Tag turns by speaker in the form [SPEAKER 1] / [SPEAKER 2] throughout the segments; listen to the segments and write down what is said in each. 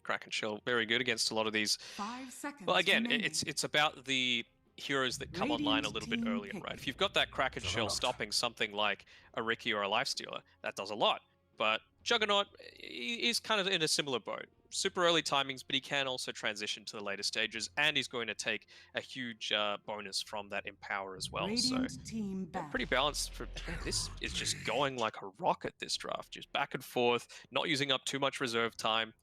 [SPEAKER 1] Kraken Shell very good against a lot of these.
[SPEAKER 2] 5 seconds
[SPEAKER 1] Well, again,
[SPEAKER 2] remaining.
[SPEAKER 1] it's about the heroes that come online a
[SPEAKER 2] Radiant
[SPEAKER 1] little bit
[SPEAKER 2] team
[SPEAKER 1] earlier,
[SPEAKER 2] pick.
[SPEAKER 1] right? If you've got that Kraken Shell stopping something like a Riki or a Lifestealer, that does a lot. But Juggernaut is kind of in a similar boat. Super early timings, but he can also transition to the later stages, and he's going to take a huge bonus from that Empower as well.
[SPEAKER 2] Radiant
[SPEAKER 1] So
[SPEAKER 2] team
[SPEAKER 1] yeah,
[SPEAKER 2] back.
[SPEAKER 1] pretty balanced. Man, this is just going like a rocket, this draft. Just back and forth, not using up too much reserve time.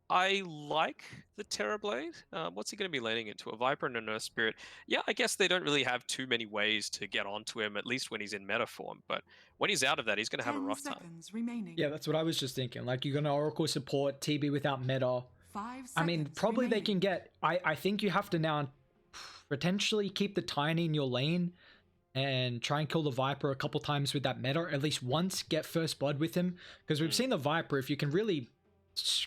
[SPEAKER 1] I like the Terrorblade. What's he going to be leaning into? A Viper and an Earth Spirit. Yeah, I guess they don't really have too many ways to get onto him, at least when he's in meta form. But when he's out of that, he's going to have a
[SPEAKER 2] 10
[SPEAKER 1] rough time.
[SPEAKER 2] seconds remaining.
[SPEAKER 3] Yeah, that's what I was just thinking. Like, you're going to Oracle support TB without meta.
[SPEAKER 2] 5 seconds
[SPEAKER 3] I mean, probably
[SPEAKER 2] remaining.
[SPEAKER 3] they can get... I think you have to now potentially keep the Tiny in your lane and try and kill the Viper a couple times with that meta, or at least once get first blood with him. Because we've seen the Viper, if you can really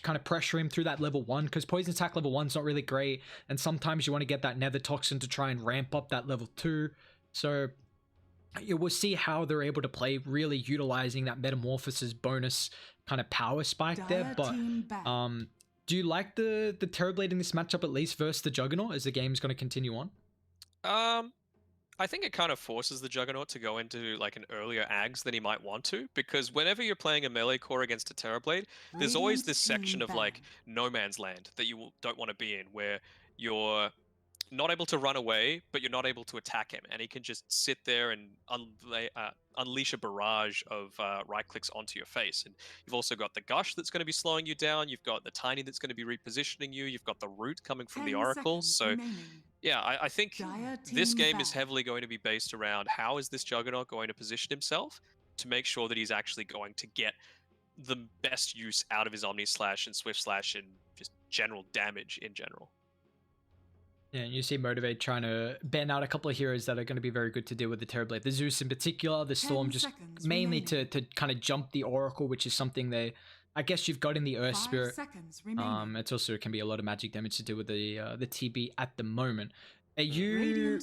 [SPEAKER 3] kind of pressure him through that level 1, because poison attack level 1's not really great, and sometimes you want to get that nether toxin to try and ramp up that level 2. So you will see how they're able to play, really utilizing that metamorphosis bonus kind of power spike there. But do you like the Terrorblade in this matchup, at least versus the Juggernaut, as the game's going to continue on?
[SPEAKER 1] I think it kind of forces the Juggernaut to go into like an earlier Ags than he might want to, because whenever you're playing a melee core against a Terrorblade, there's always this section of like no man's land that you don't want to be in, where you're not able to run away, but you're not able to attack him, and he can just sit there and unleash a barrage of right clicks onto your face. And you've also got the Gush that's going to be slowing you down. You've got the Tiny that's going to be repositioning you. You've got the Root coming from the Oracle. So yeah, I think this game is heavily going to be based around how is this Juggernaut going to position himself to make sure that he's actually going to get the best use out of his Omni Slash and Swift Slash and just general damage in general.
[SPEAKER 3] Yeah, and you see Motivate trying to ban out a couple of heroes that are going to be very good to deal with the Terrorblade. The Zeus in particular, the Storm just mainly to kind of jump the Oracle, which is something they... I guess you've got in the Earth Spirit. It's also can be a lot of magic damage to do with the TB at the moment. Are you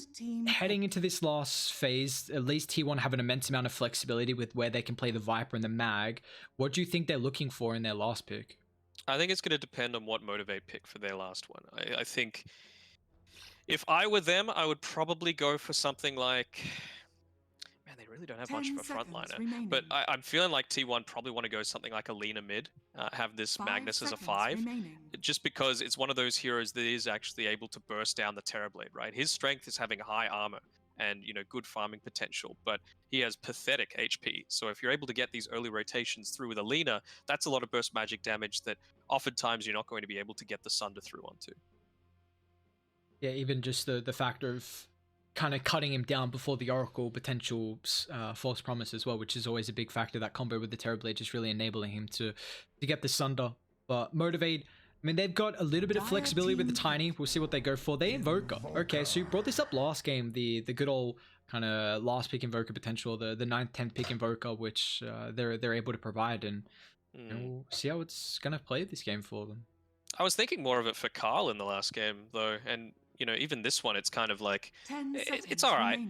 [SPEAKER 3] heading into this last phase, at least T1 have an immense amount of flexibility with where they can play the Viper and the Mag? What do you think they're looking for in their last pick?
[SPEAKER 1] I think it's going to depend on what Motivate pick for their last one. I think if I were them, I would probably go for something like... Man, they really don't have much of a frontliner. But I'm feeling like T1 probably want to go something like a Lena mid, have this Magnus as a 5, just because it's one of those heroes that is actually able to burst down the Terrorblade, right? His strength is having high armor and, you know, good farming potential, but he has pathetic HP. So if you're able to get these early rotations through with a Lena, that's a lot of burst magic damage that oftentimes you're not going to be able to get the Sunder through onto.
[SPEAKER 3] Yeah, even just the factor of kind of cutting him down before the Oracle potential false promise as well, which is always a big factor. That combo with the Terrorblade just really enabling him to get the Sunder. But Motivate, I mean, they've got a little bit of flexibility with the Tiny. We'll see what they go for. They Invoker. Okay, so you brought this up last game, the good old kind of last pick Invoker potential, the 9th, 10th pick Invoker, which they're able to provide, and we'll see how it's gonna play this game for them.
[SPEAKER 1] I was thinking more of it for Carl in the last game though, and you know, even this one, it's kind of like, it's all right.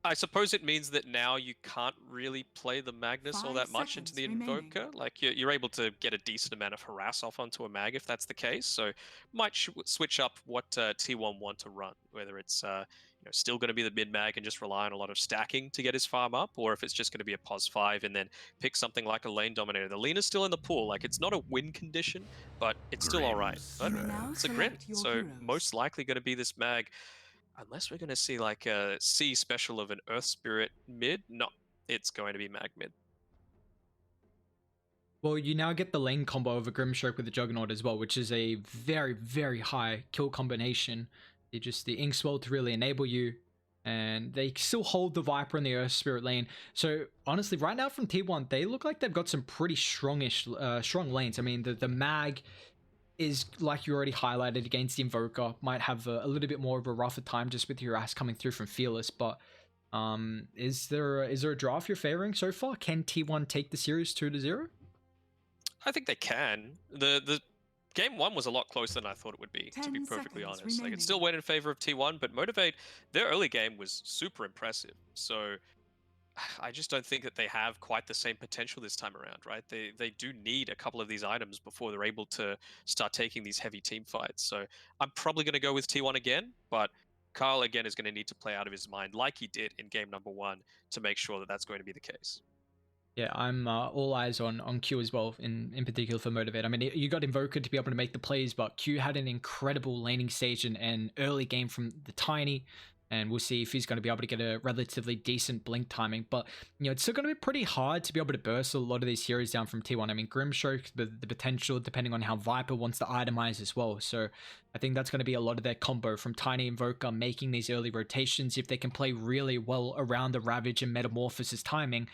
[SPEAKER 1] I suppose it means that now you can't really play the Magnus all that much into the Invoker. Like, you're able to get a decent amount of harass off onto a Mag if that's the case. So, might switch up what T1 want to run, whether it's you know, still going to be the mid-Mag and just rely on a lot of stacking to get his farm up, or if it's just going to be a pos 5 and then pick something like a lane dominator. The Lena's still in the pool. Like, it's not a win condition, but it's still all right. But it's a Grim, so most likely going to be this Mag. Unless we're going to see like a C special of an Earth Spirit mid, no, it's going to be Mag mid.
[SPEAKER 3] Well, you now get the lane combo of a Grimstroke with the Juggernaut as well, which is a very, very high kill combination. They just the Inkswell to really enable you, and they still hold the Viper in the Earth Spirit lane. So honestly, right now from T1, they look like they've got some pretty strong lanes. I mean, the Mag is, like you already highlighted, against the Invoker, might have a little bit more of a rougher time just with your ass coming through from Fearless. But is there a draft you're favoring so far? Can T1 take the series 2-0?
[SPEAKER 1] I think they can. The game 1 was a lot closer than I thought it would be, to be perfectly honest. Like, it still went in favor of T1, but Motivate, their early game was super impressive. So I just don't think that they have quite the same potential this time around, right? They do need a couple of these items before they're able to start taking these heavy team fights. So I'm probably going to go with T1 again, but Carl again is going to need to play out of his mind like he did in game number one to make sure that that's going to be the case.
[SPEAKER 3] Yeah, I'm all eyes on Q as well, in particular for Motivate. I mean, you got Invoker to be able to make the plays, but Q had an incredible laning stage and early game from the Tiny, and we'll see if he's going to be able to get a relatively decent blink timing. But, it's still going to be pretty hard to be able to burst a lot of these heroes down from T1. I mean, Grim shows the potential depending on how Viper wants to itemize as well. So I think that's going to be a lot of their combo from Tiny Invoker making these early rotations. If they can play really well around the Ravage and Metamorphosis timing,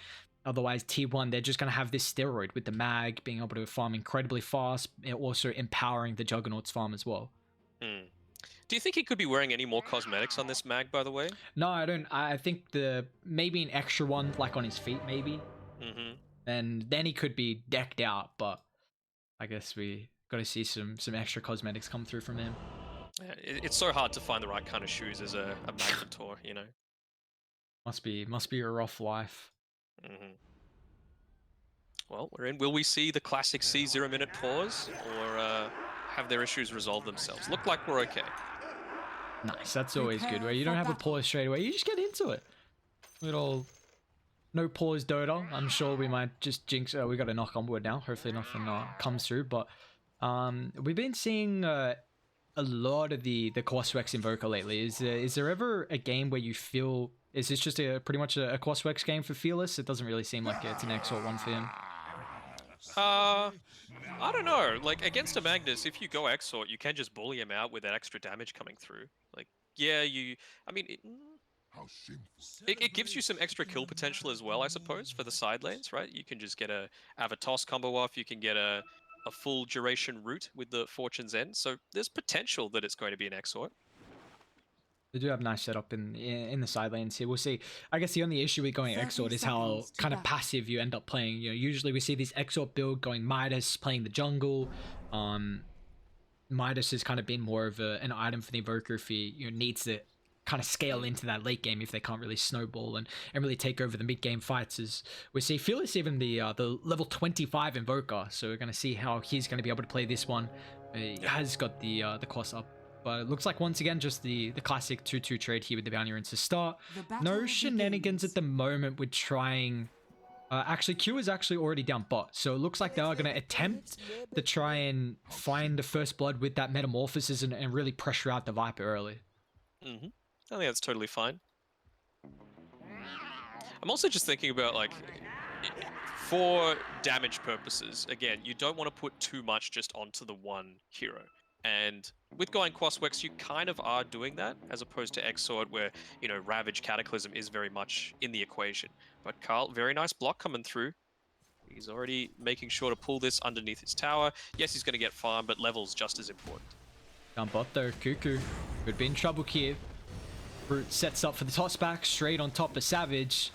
[SPEAKER 3] otherwise, T1, they're just going to have this steroid with the mag being able to farm incredibly fast, also empowering the Juggernaut's farm as well.
[SPEAKER 1] Hmm. Do you think he could be wearing any more cosmetics on this mag, by the way?
[SPEAKER 3] No, I don't. I think maybe an extra one, like on his feet, maybe.
[SPEAKER 1] Mm-hmm.
[SPEAKER 3] And then he could be decked out, but I guess we got to see some extra cosmetics come through from him.
[SPEAKER 1] Yeah, it's so hard to find the right kind of shoes as a Magnetor, you know?
[SPEAKER 3] Must be a rough life.
[SPEAKER 1] Mm-hmm. Well, we're in. Will we see the classic C 0-minute pause, or have their issues resolved themselves? Look like we're okay.
[SPEAKER 3] Nice, that's always good, where you don't have a pause straight away, you just get into it. Little no pause Dota. I'm sure we might just jinx. We got a knock on wood now. Hopefully nothing comes through. But we've been seeing a lot of the Coswex Invoker lately. Is there ever a game where you feel, is this just pretty much a Coswex game for Fearless? It doesn't really seem like it's an Exort one for him.
[SPEAKER 1] I don't know. Like, against a Magnus, if you go Exort, you can just bully him out with that extra damage coming through. Like, yeah, I mean, it gives you some extra kill potential as well, I suppose, for the side lanes, right? You can just get a Avatos combo off. You can get a full duration route with the Fortune's End. So there's potential that it's going to be an Exort.
[SPEAKER 3] They do have nice setup in the side lanes here. We'll see. I guess the only issue with going Exort is how kind of passive you end up playing. Usually we see this Exort build going Midas, playing the jungle. Midas has kind of been more of an item for the Invoker if he needs to kind of scale into that late game if they can't really snowball and really take over the mid game fights. As we see Fearless even the level 25 Invoker, so we're going to see how he's going to be able to play this one. He has got the cost up. But it looks like, once again, just the classic 2-2 trade here with the Bounty Runes to start. No shenanigans at the moment with trying... actually, Q is actually already down bot. So it looks like they are going to attempt to try and find the first blood with that Metamorphosis and really pressure out the Viper early.
[SPEAKER 1] Mm-hmm. I think that's totally fine. I'm also just thinking about, like, for damage purposes, again, you don't want to put too much just onto the one hero. And with going Quaswex, you kind of are doing that, as opposed to Exort, where, Ravage Cataclysm is very much in the equation. But Carl, very nice block coming through. He's already making sure to pull this underneath his tower. Yes, he's going to get farm, but level's just as important.
[SPEAKER 3] Down bot though, Cuckoo could be in trouble here. Brute sets up for the toss back, straight on top of Savage.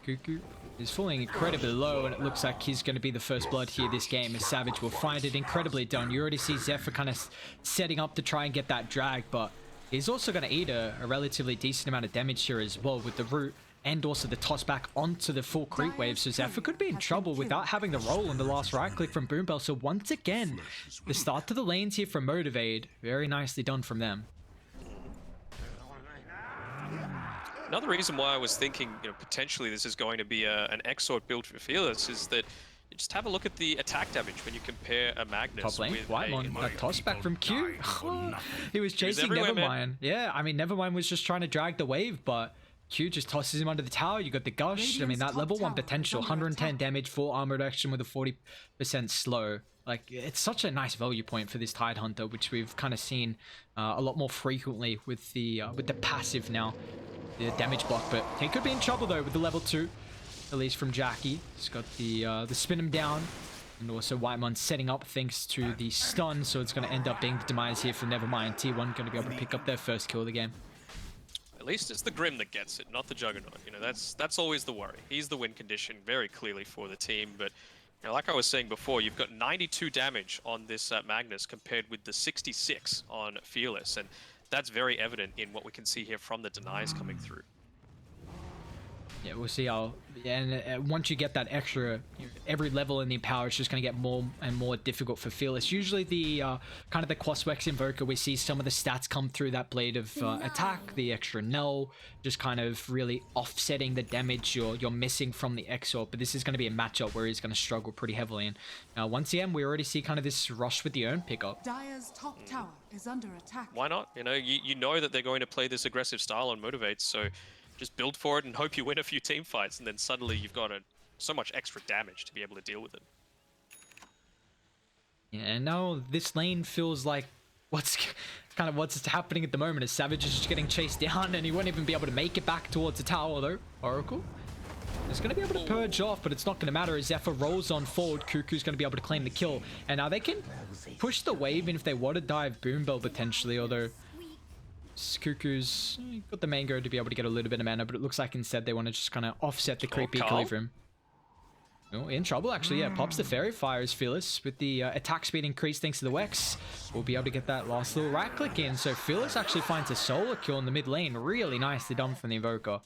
[SPEAKER 3] Cuckoo is falling incredibly low, and it looks like he's going to be the first blood here this game, as Savage will find it incredibly done. You already see Zephyr kind of setting up to try and get that drag, but he's also going to eat a relatively decent amount of damage here as well with the root and also the toss back onto the full creep wave. So Zephyr could be in trouble without having the roll on the last right click from Boombell. So once again, the start to the lanes here from Motivate, very nicely done from them.
[SPEAKER 1] Another reason why I was thinking, potentially this is going to be an Exort build for Fearless is that you just have a look at the attack damage when you compare a Magnus
[SPEAKER 3] Top lane,
[SPEAKER 1] with
[SPEAKER 3] Whitemon, that toss back from Q. He was chasing Nevermind. Yeah, I mean, Nevermind was just trying to drag the wave, but Q just tosses him under the tower. You got the Gush. I mean, that level 1 potential, 110 damage, 4 armor reduction with a 40% slow. Like, it's such a nice value point for this Tidehunter, which we've kind of seen a lot more frequently with the passive now, the damage block. But he could be in trouble though with the level 2, at least from Jackie. He's got the spin him down, and also Whitemon setting up thanks to the stun, so it's going to end up being the demise here for Nevermind. T1 going to be able to pick up their first kill of the game.
[SPEAKER 1] At least it's the Grim that gets it, not the Juggernaut. That's always the worry. He's the win condition very clearly for the team, but like I was saying before, you've got 92 damage on this Magnus compared with the 66 on Fearless, and that's very evident in what we can see here from the denies coming through.
[SPEAKER 3] Yeah, we'll see how. And once you get that extra, every level in the power, it's just going to get more and more difficult for Fearless. Usually, the kind of the Quaswex Invoker, we see some of the stats come through that blade of attack, the extra null, just kind of really offsetting the damage you're missing from the Exort. But this is going to be a matchup where he's going to struggle pretty heavily. And once again, we already see kind of this rush with the Urn pickup.
[SPEAKER 2] Dire's top tower is under attack.
[SPEAKER 1] Why not? You know that they're going to play this aggressive style on Motivate, so just build for it and hope you win a few team fights, and then suddenly you've got so much extra damage to be able to deal with it.
[SPEAKER 3] Yeah, and now this lane feels like what's happening at the moment is Savage is just getting chased down, and he won't even be able to make it back towards the tower though. Oracle is going to be able to purge off, but it's not going to matter as Zephyr rolls on forward. Cuckoo's going to be able to claim the kill, and now they can push the wave even if they want to dive Boom Bell potentially, although Cuckoo's got the mango to be able to get a little bit of mana, but it looks like instead they want to just kind of offset the creepy Equilibrium. Oh, in trouble actually, yeah. Pops the Fairy Fire as Fearless with the attack speed increase thanks to the Wex. We'll be able to get that last little right click in, so Fearless actually finds a solo kill in the mid lane. Really nicely done from the Invoker.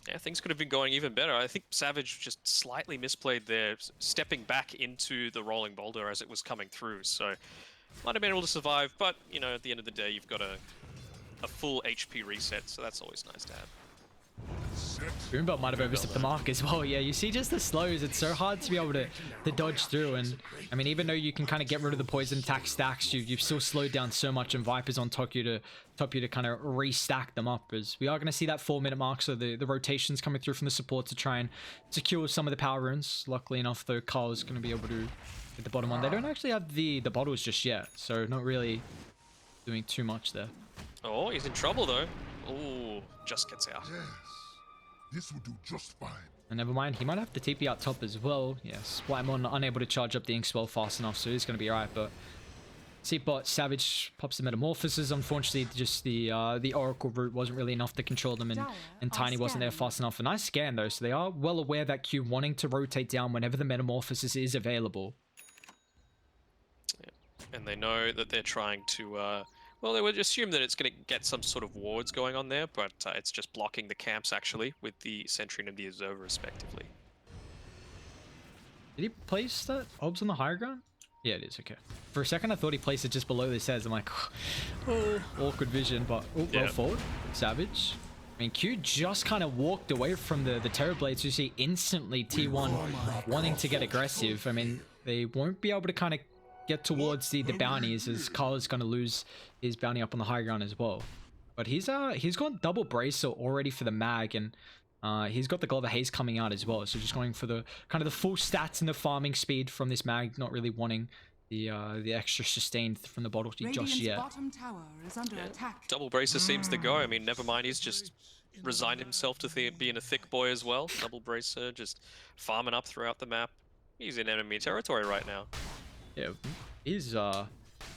[SPEAKER 1] Yeah, things could have been going even better. I think Savage just slightly misplayed there, stepping back into the rolling boulder as it was coming through, so might have been able to survive, but, at the end of the day, you've got a full HP reset, so that's always nice to have.
[SPEAKER 3] Boombelt might have overstepped the mark as well. Yeah, you see just the slows. It's so hard to be able to dodge through. And, I mean, even though you can kind of get rid of the poison attack stacks, you've still slowed down so much, and Viper's on top you to kind of restack them up. As we are going to see that 4-minute mark, so the rotations coming through from the support to try and secure some of the power runes. Luckily enough, though, Carl's going to be able to get the bottom one. They don't actually have the bottles just yet, so not really doing too much there.
[SPEAKER 1] Oh, he's in trouble, though. Oh, just gets out.
[SPEAKER 4] Yes, this will do just fine.
[SPEAKER 3] And never mind, he might have to TP out top as well. Yes, Whitemon unable to charge up the Ink Spell fast enough, so he's going to be alright, but Seatbot Savage pops the Metamorphosis. Unfortunately, just the Oracle route wasn't really enough to control them, and Tiny wasn't there fast enough. A nice scan, though, so they are well aware that Q wanting to rotate down whenever the Metamorphosis is available.
[SPEAKER 1] Yeah. And they know that they're trying to... well, they would assume that it's going to get some sort of wards going on there, but it's just blocking the camps, actually, with the Sentry and the Observer, respectively.
[SPEAKER 3] Did he place that Obs on the higher ground? Yeah, it is, okay. For a second, I thought he placed it just below this heads. I'm like, oh, awkward vision, but well forward. Savage. I mean, Q just kind of walked away from the Terrorblades. You see instantly T1 wanting to get aggressive. I mean, they won't be able to kind of get towards the bounties, as Carl is going to lose his bounty up on the high ground as well. But he's gone double bracer already for the mag, and he's got the Glove of Haze coming out as well. So just going for the kind of the full stats and the farming speed from this mag, not really wanting the extra sustained from the bottle just yet.
[SPEAKER 2] Bottom tower is under attack.
[SPEAKER 1] Double bracer seems to go. I mean, never mind, he's just resigned himself to being a thick boy as well. Double bracer, just farming up throughout the map. He's in enemy territory right now.
[SPEAKER 3] Yeah, he's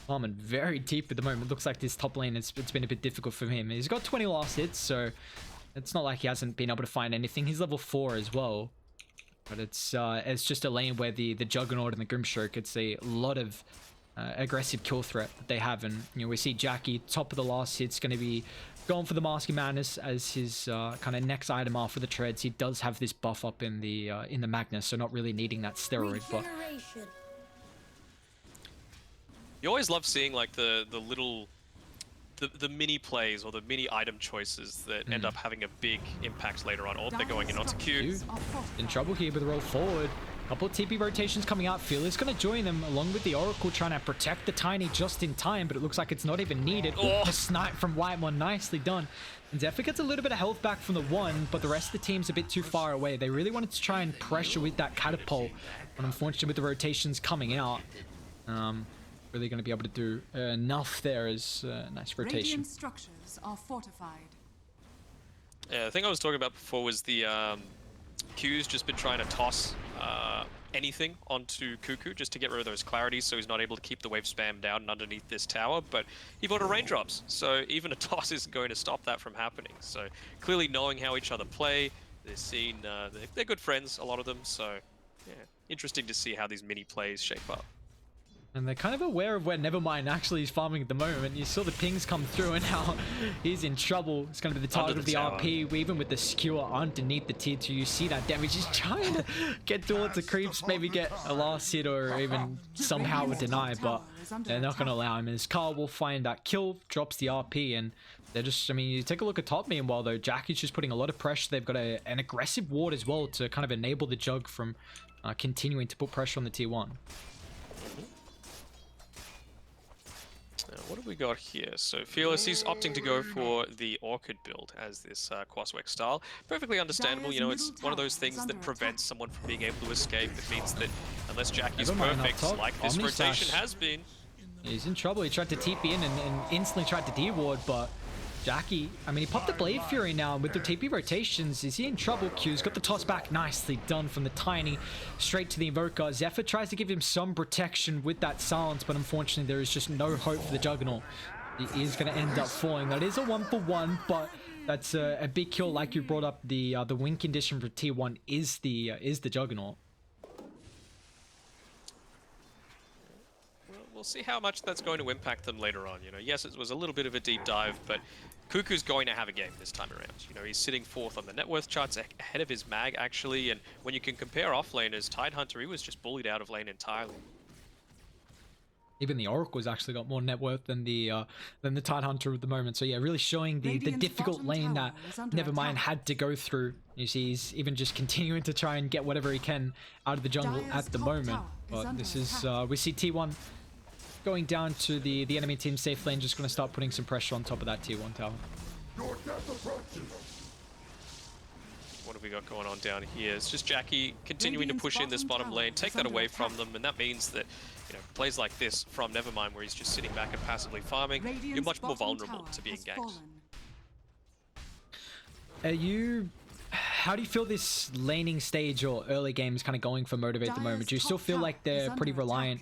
[SPEAKER 3] farming very deep at the moment. Looks like this top lane, it's been a bit difficult for him. He's got 20 last hits, so it's not like he hasn't been able to find anything. He's level 4 as well. But it's just a lane where the Juggernaut and the Grimstroke, it's a lot of aggressive kill threat that they have. And, we see Jackie, top of the last hit's going to be going for the Masking Madness as his kind of next item after the treads. He does have this buff up in the Magnus, so not really needing that steroid. But
[SPEAKER 1] you always love seeing like the little the mini plays or the mini item choices that end up having a big impact later on. Oh, they're going in onto Q.
[SPEAKER 3] In trouble here with the roll forward. Couple of TP rotations coming out. Fearless going to join them along with the Oracle, trying to protect the Tiny just in time, but it looks like it's not even needed. Oh, a snipe from Whitemon, nicely done. And Zephyr gets a little bit of health back from the one, but the rest of the team's a bit too far away. They really wanted to try and pressure with that catapult, but unfortunately with the rotations coming out, really going to be able to do enough there as nice rotation.
[SPEAKER 2] Radiant structures are fortified.
[SPEAKER 1] Yeah, the thing I was talking about before was the Q's just been trying to toss anything onto Cuckoo just to get rid of those clarities, so he's not able to keep the wave spam down underneath this tower, but he bought a raindrops, so even a toss isn't going to stop that from happening. So clearly knowing how each other play, they're seen, they're good friends, a lot of them, so yeah, interesting to see how these mini plays shape up.
[SPEAKER 3] And they're kind of aware of where Nevermind actually is farming at the moment. You saw the pings come through and now he's in trouble. It's going to be the target of the RP. Even with the skewer underneath the tier 2, you see that damage. He's trying to get towards the creeps, maybe get a last hit or even somehow a deny, but they're not going to allow him. As Carl will find that kill, drops the RP, and they're just, I mean, you take a look at top meanwhile though. Jackie's just putting a lot of pressure. They've got an aggressive ward as well to kind of enable the Jug from continuing to put pressure on the tier 1.
[SPEAKER 1] What have we got here? So Fearless, he's opting to go for the Orchid build as this Quaswex style. Perfectly understandable, you know, it's one of those things that prevents someone from being able to escape. It means that unless Jackie's perfect, like this rotation has been...
[SPEAKER 3] He's in trouble. He tried to TP in and instantly tried to D-ward, but Jackie, I mean, he popped the Blade Fury now with the TP rotations. Is he in trouble? Q's got the toss back. Nicely done from the Tiny. Straight to the Invoker. Zephyr tries to give him some protection with that silence, but unfortunately there is just no hope for the Juggernaut. He is going to end up falling. That is a 1-for-1, but that's a big kill. Like you brought up, the win condition for T1 is the Juggernaut.
[SPEAKER 1] We'll see how much that's going to impact them later on. You know, yes, it was a little bit of a deep dive, but Cuckoo's going to have a game this time around. You know, he's sitting 4th on the net worth charts, ahead of his mag, actually, and when you can compare off-laners, Tidehunter, he was just bullied out of lane entirely.
[SPEAKER 3] Even the Oracle's actually got more net worth than the Tidehunter at the moment. So yeah, really showing the difficult lane that Nevermind had to go through. You see, he's even just continuing to try and get whatever he can out of the jungle at the moment. But this is, we see T1 going down to the enemy team safe lane, just going to start putting some pressure on top of that tier 1 tower.
[SPEAKER 1] What have we got going on down here? It's just Jackie continuing to push in this bottom lane, take that away from them, and that means that, you know, plays like this from Nevermind, where he's just sitting back and passively farming, you're much more vulnerable to being ganked.
[SPEAKER 3] How do you feel this laning stage or early game is kind of going for Motivate at the moment? Do you still feel like they're pretty reliant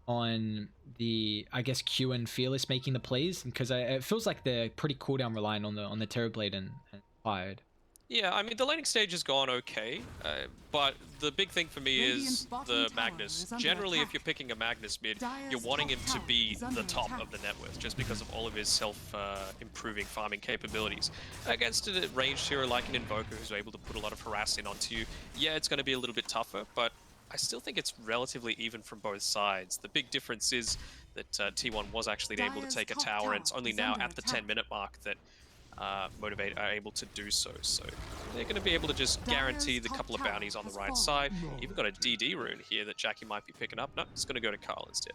[SPEAKER 3] on the, I guess, Q and Fearless making the plays? Because it feels like they're pretty cooldown reliant on the Terrorblade and Fired.
[SPEAKER 1] Yeah, I mean, the laning stage has gone okay, but the big thing for me is the Magnus. Generally, if you're picking a Magnus mid, you're wanting him to be the top of the net worth, just because of all of his self-improving farming capabilities. Against a ranged hero like an Invoker who's able to put a lot of harass in onto you, yeah, it's going to be a little bit tougher, but I still think it's relatively even from both sides. The big difference is that T1 was actually able to take a tower, and it's only now at the 10-minute mark that Motivate are able to do so. So they're going to be able to just guarantee the couple of bounties on the right side. Even got a DD rune here that Jackie might be picking up. No, it's going to go to Carl instead.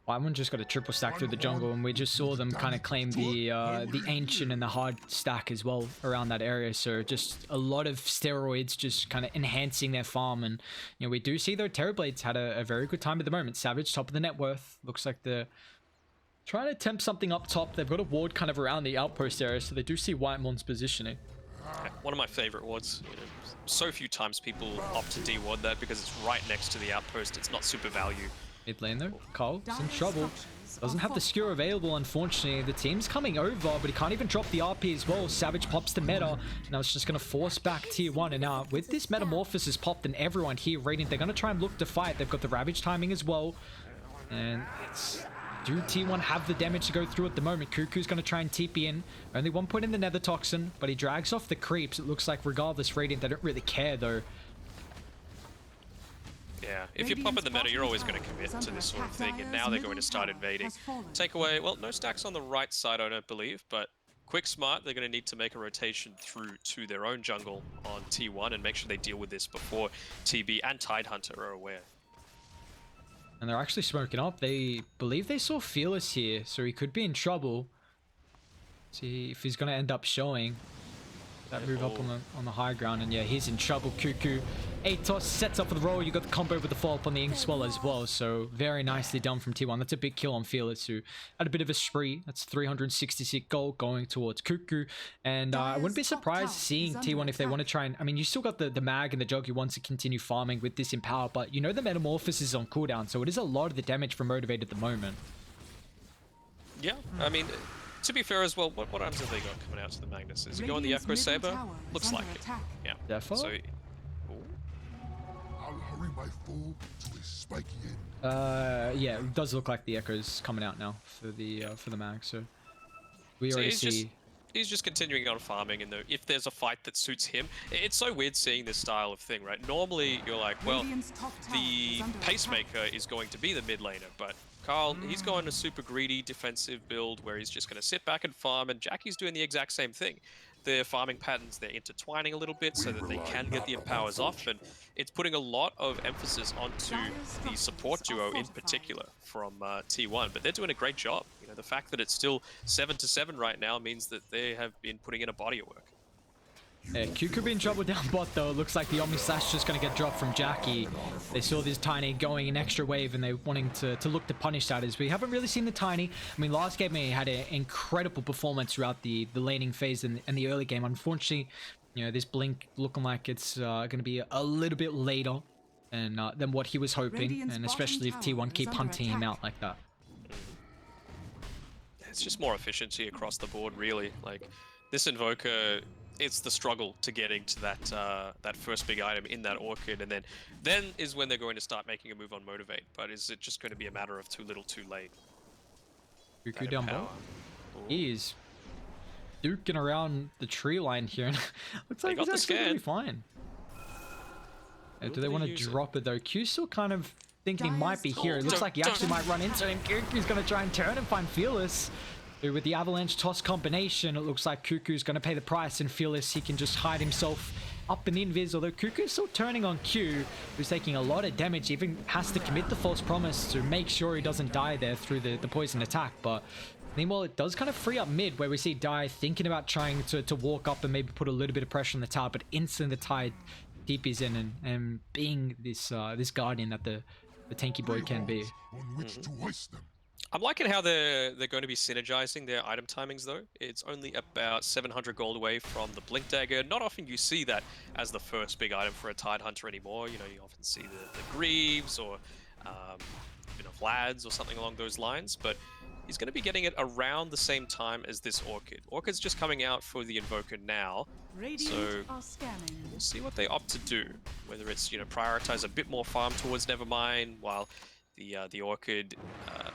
[SPEAKER 3] Wyman just got a triple stack through the jungle, and we just saw them kind of claim the ancient and the hard stack as well around that area. So just a lot of steroids just kind of enhancing their farm. And you know, we do see though Terrorblades had a very good time at the moment. Savage top of the net worth. Looks like they're trying to attempt something up top. They've got a ward kind of around the outpost area, so they do see Whitemon's positioning.
[SPEAKER 1] Yeah, one of my favorite wards. You know, so few times people opt to de-ward that because it's right next to the outpost. It's not super value.
[SPEAKER 3] Mid lane though, Carl's in trouble. Doesn't have the skewer available, unfortunately. The team's coming over, but he can't even drop the RP as well. Savage pops the meta. Now it's just going to force back tier 1. And now with this Metamorphosis popped and everyone here Radiant, they're going to try and look to fight. They've got the Ravage timing as well. And it's... Do T1 have the damage to go through at the moment? Cuckoo's going to try and TP in. Only 1 point in the Nether Toxin, but he drags off the creeps. It looks like regardless, Radiant, they don't really care though.
[SPEAKER 1] Yeah, if you pop in the meta, you're always going to commit to this sort of thing, and now they're going to start invading. Take away, well, no stacks on the right side, I don't believe, but quick smart, they're going to need to make a rotation through to their own jungle on T1 and make sure they deal with this before TB and Tidehunter are aware.
[SPEAKER 3] And they're actually smoking up. They believe they saw Fearless here, so he could be in trouble. See if he's going to end up showing that move up on the high ground. And yeah, he's in trouble. Cuckoo. Atos sets up for the roll. You got the combo with the follow-up on the Ink Swell as well. So very nicely done from T1. That's a big kill on Fearless, who had a bit of a spree. That's 366 gold going towards Cuckoo. And I wouldn't be surprised seeing T1 if they want to try and... I mean, you still got the mag and the Jug who wants to continue farming with this Empower, but you know the Metamorphosis is on cooldown, so it is a lot of the damage from Motivate at the moment.
[SPEAKER 1] Yeah, I mean... To be fair as well, what items have they got coming out to the Magnus? Is it going the Echo Saber? Looks like it. Yeah.
[SPEAKER 3] Therefore?
[SPEAKER 1] So,
[SPEAKER 4] I'll hurry my foe to a spiky end.
[SPEAKER 3] Yeah, it does look like the echo's coming out now for the mag. So we
[SPEAKER 1] So
[SPEAKER 3] already
[SPEAKER 1] he's just
[SPEAKER 3] see.
[SPEAKER 1] he's just continuing on farming, and if there's a fight that suits him, it's so weird seeing this style of thing, right? Normally you're like, well,
[SPEAKER 2] Radiant's top tower
[SPEAKER 1] the
[SPEAKER 2] is under
[SPEAKER 1] pacemaker
[SPEAKER 2] attack.
[SPEAKER 1] is going to be the mid laner, but Carl, he's going a super greedy defensive build where he's just going to sit back and farm, and Jackie's doing the exact same thing. Their farming patterns, they're intertwining a little bit so that they can get the empowers off, and it's putting a lot of emphasis onto the support duo in particular from T1, but they're doing a great job. You know, the fact that it's still 7-7 right now means that they have been putting in a body of work.
[SPEAKER 3] Yeah, Q could be in trouble down bot though. It looks like the Omni Slash just going to get dropped from Jackie. They saw this Tiny going an extra wave and they're wanting to look to punish that, as we haven't really seen the Tiny. I mean, last game he had an incredible performance throughout the laning phase and the early game. Unfortunately, you know, this Blink looking like it's going to be a little bit later than what he was hoping.
[SPEAKER 2] Radiant's
[SPEAKER 3] And especially if
[SPEAKER 2] bottom tower
[SPEAKER 3] T1 keep
[SPEAKER 2] is under
[SPEAKER 3] hunting him
[SPEAKER 2] attack.
[SPEAKER 3] out like that.
[SPEAKER 1] It's just more efficiency across the board, really. Like, this Invoker, it's the struggle to getting to that first big item in that Orchid, and then is when they're going to start making a move on Motivate. But is it just going to be a matter of too little too late?
[SPEAKER 3] Cuckoo
[SPEAKER 1] That
[SPEAKER 3] down
[SPEAKER 1] empower.
[SPEAKER 3] bot. He is duking around the tree line here. And looks
[SPEAKER 1] They
[SPEAKER 3] like
[SPEAKER 1] got
[SPEAKER 3] he's
[SPEAKER 1] the
[SPEAKER 3] actually going to be
[SPEAKER 1] scan.
[SPEAKER 3] fine.
[SPEAKER 1] Will
[SPEAKER 3] Do they
[SPEAKER 1] they
[SPEAKER 3] want to
[SPEAKER 1] use it?
[SPEAKER 3] drop it though? Q's still kind of thinking he
[SPEAKER 2] Dyer's
[SPEAKER 3] might be
[SPEAKER 2] top
[SPEAKER 3] here. It looks
[SPEAKER 1] tower.
[SPEAKER 3] like he actually might run into him. Cuckoo's going to try and turn and find Fearless. With the Avalanche Toss combination, it looks like Cuckoo's going to pay the price, and Fearless, he can just hide himself up and invis, although Cuckoo's still turning on Q, who's taking a lot of damage, even has to commit the false promise to make sure he doesn't die there through the poison attack. But meanwhile, it does kind of free up mid, where we see Dai thinking about trying to walk up and maybe put a little bit of pressure on the tower, but instantly the tide TP's in and being this guardian that the tanky boy can be.
[SPEAKER 4] On which to hoist them.
[SPEAKER 1] I'm liking how they're going to be synergizing their item timings, though. It's only about 700 gold away from the Blink Dagger. Not often you see that as the first big item for a Tide Hunter anymore. You know, you often see the Greaves or Vlad's or something along those lines, but he's going to be getting it around the same time as this Orchid. Orchid's just coming out for the Invoker now,
[SPEAKER 2] Radiant
[SPEAKER 1] so
[SPEAKER 2] are scanning.
[SPEAKER 1] we'll see what they opt to do. Whether it's, you know, prioritize a bit more farm towards Nevermind, while the Orchid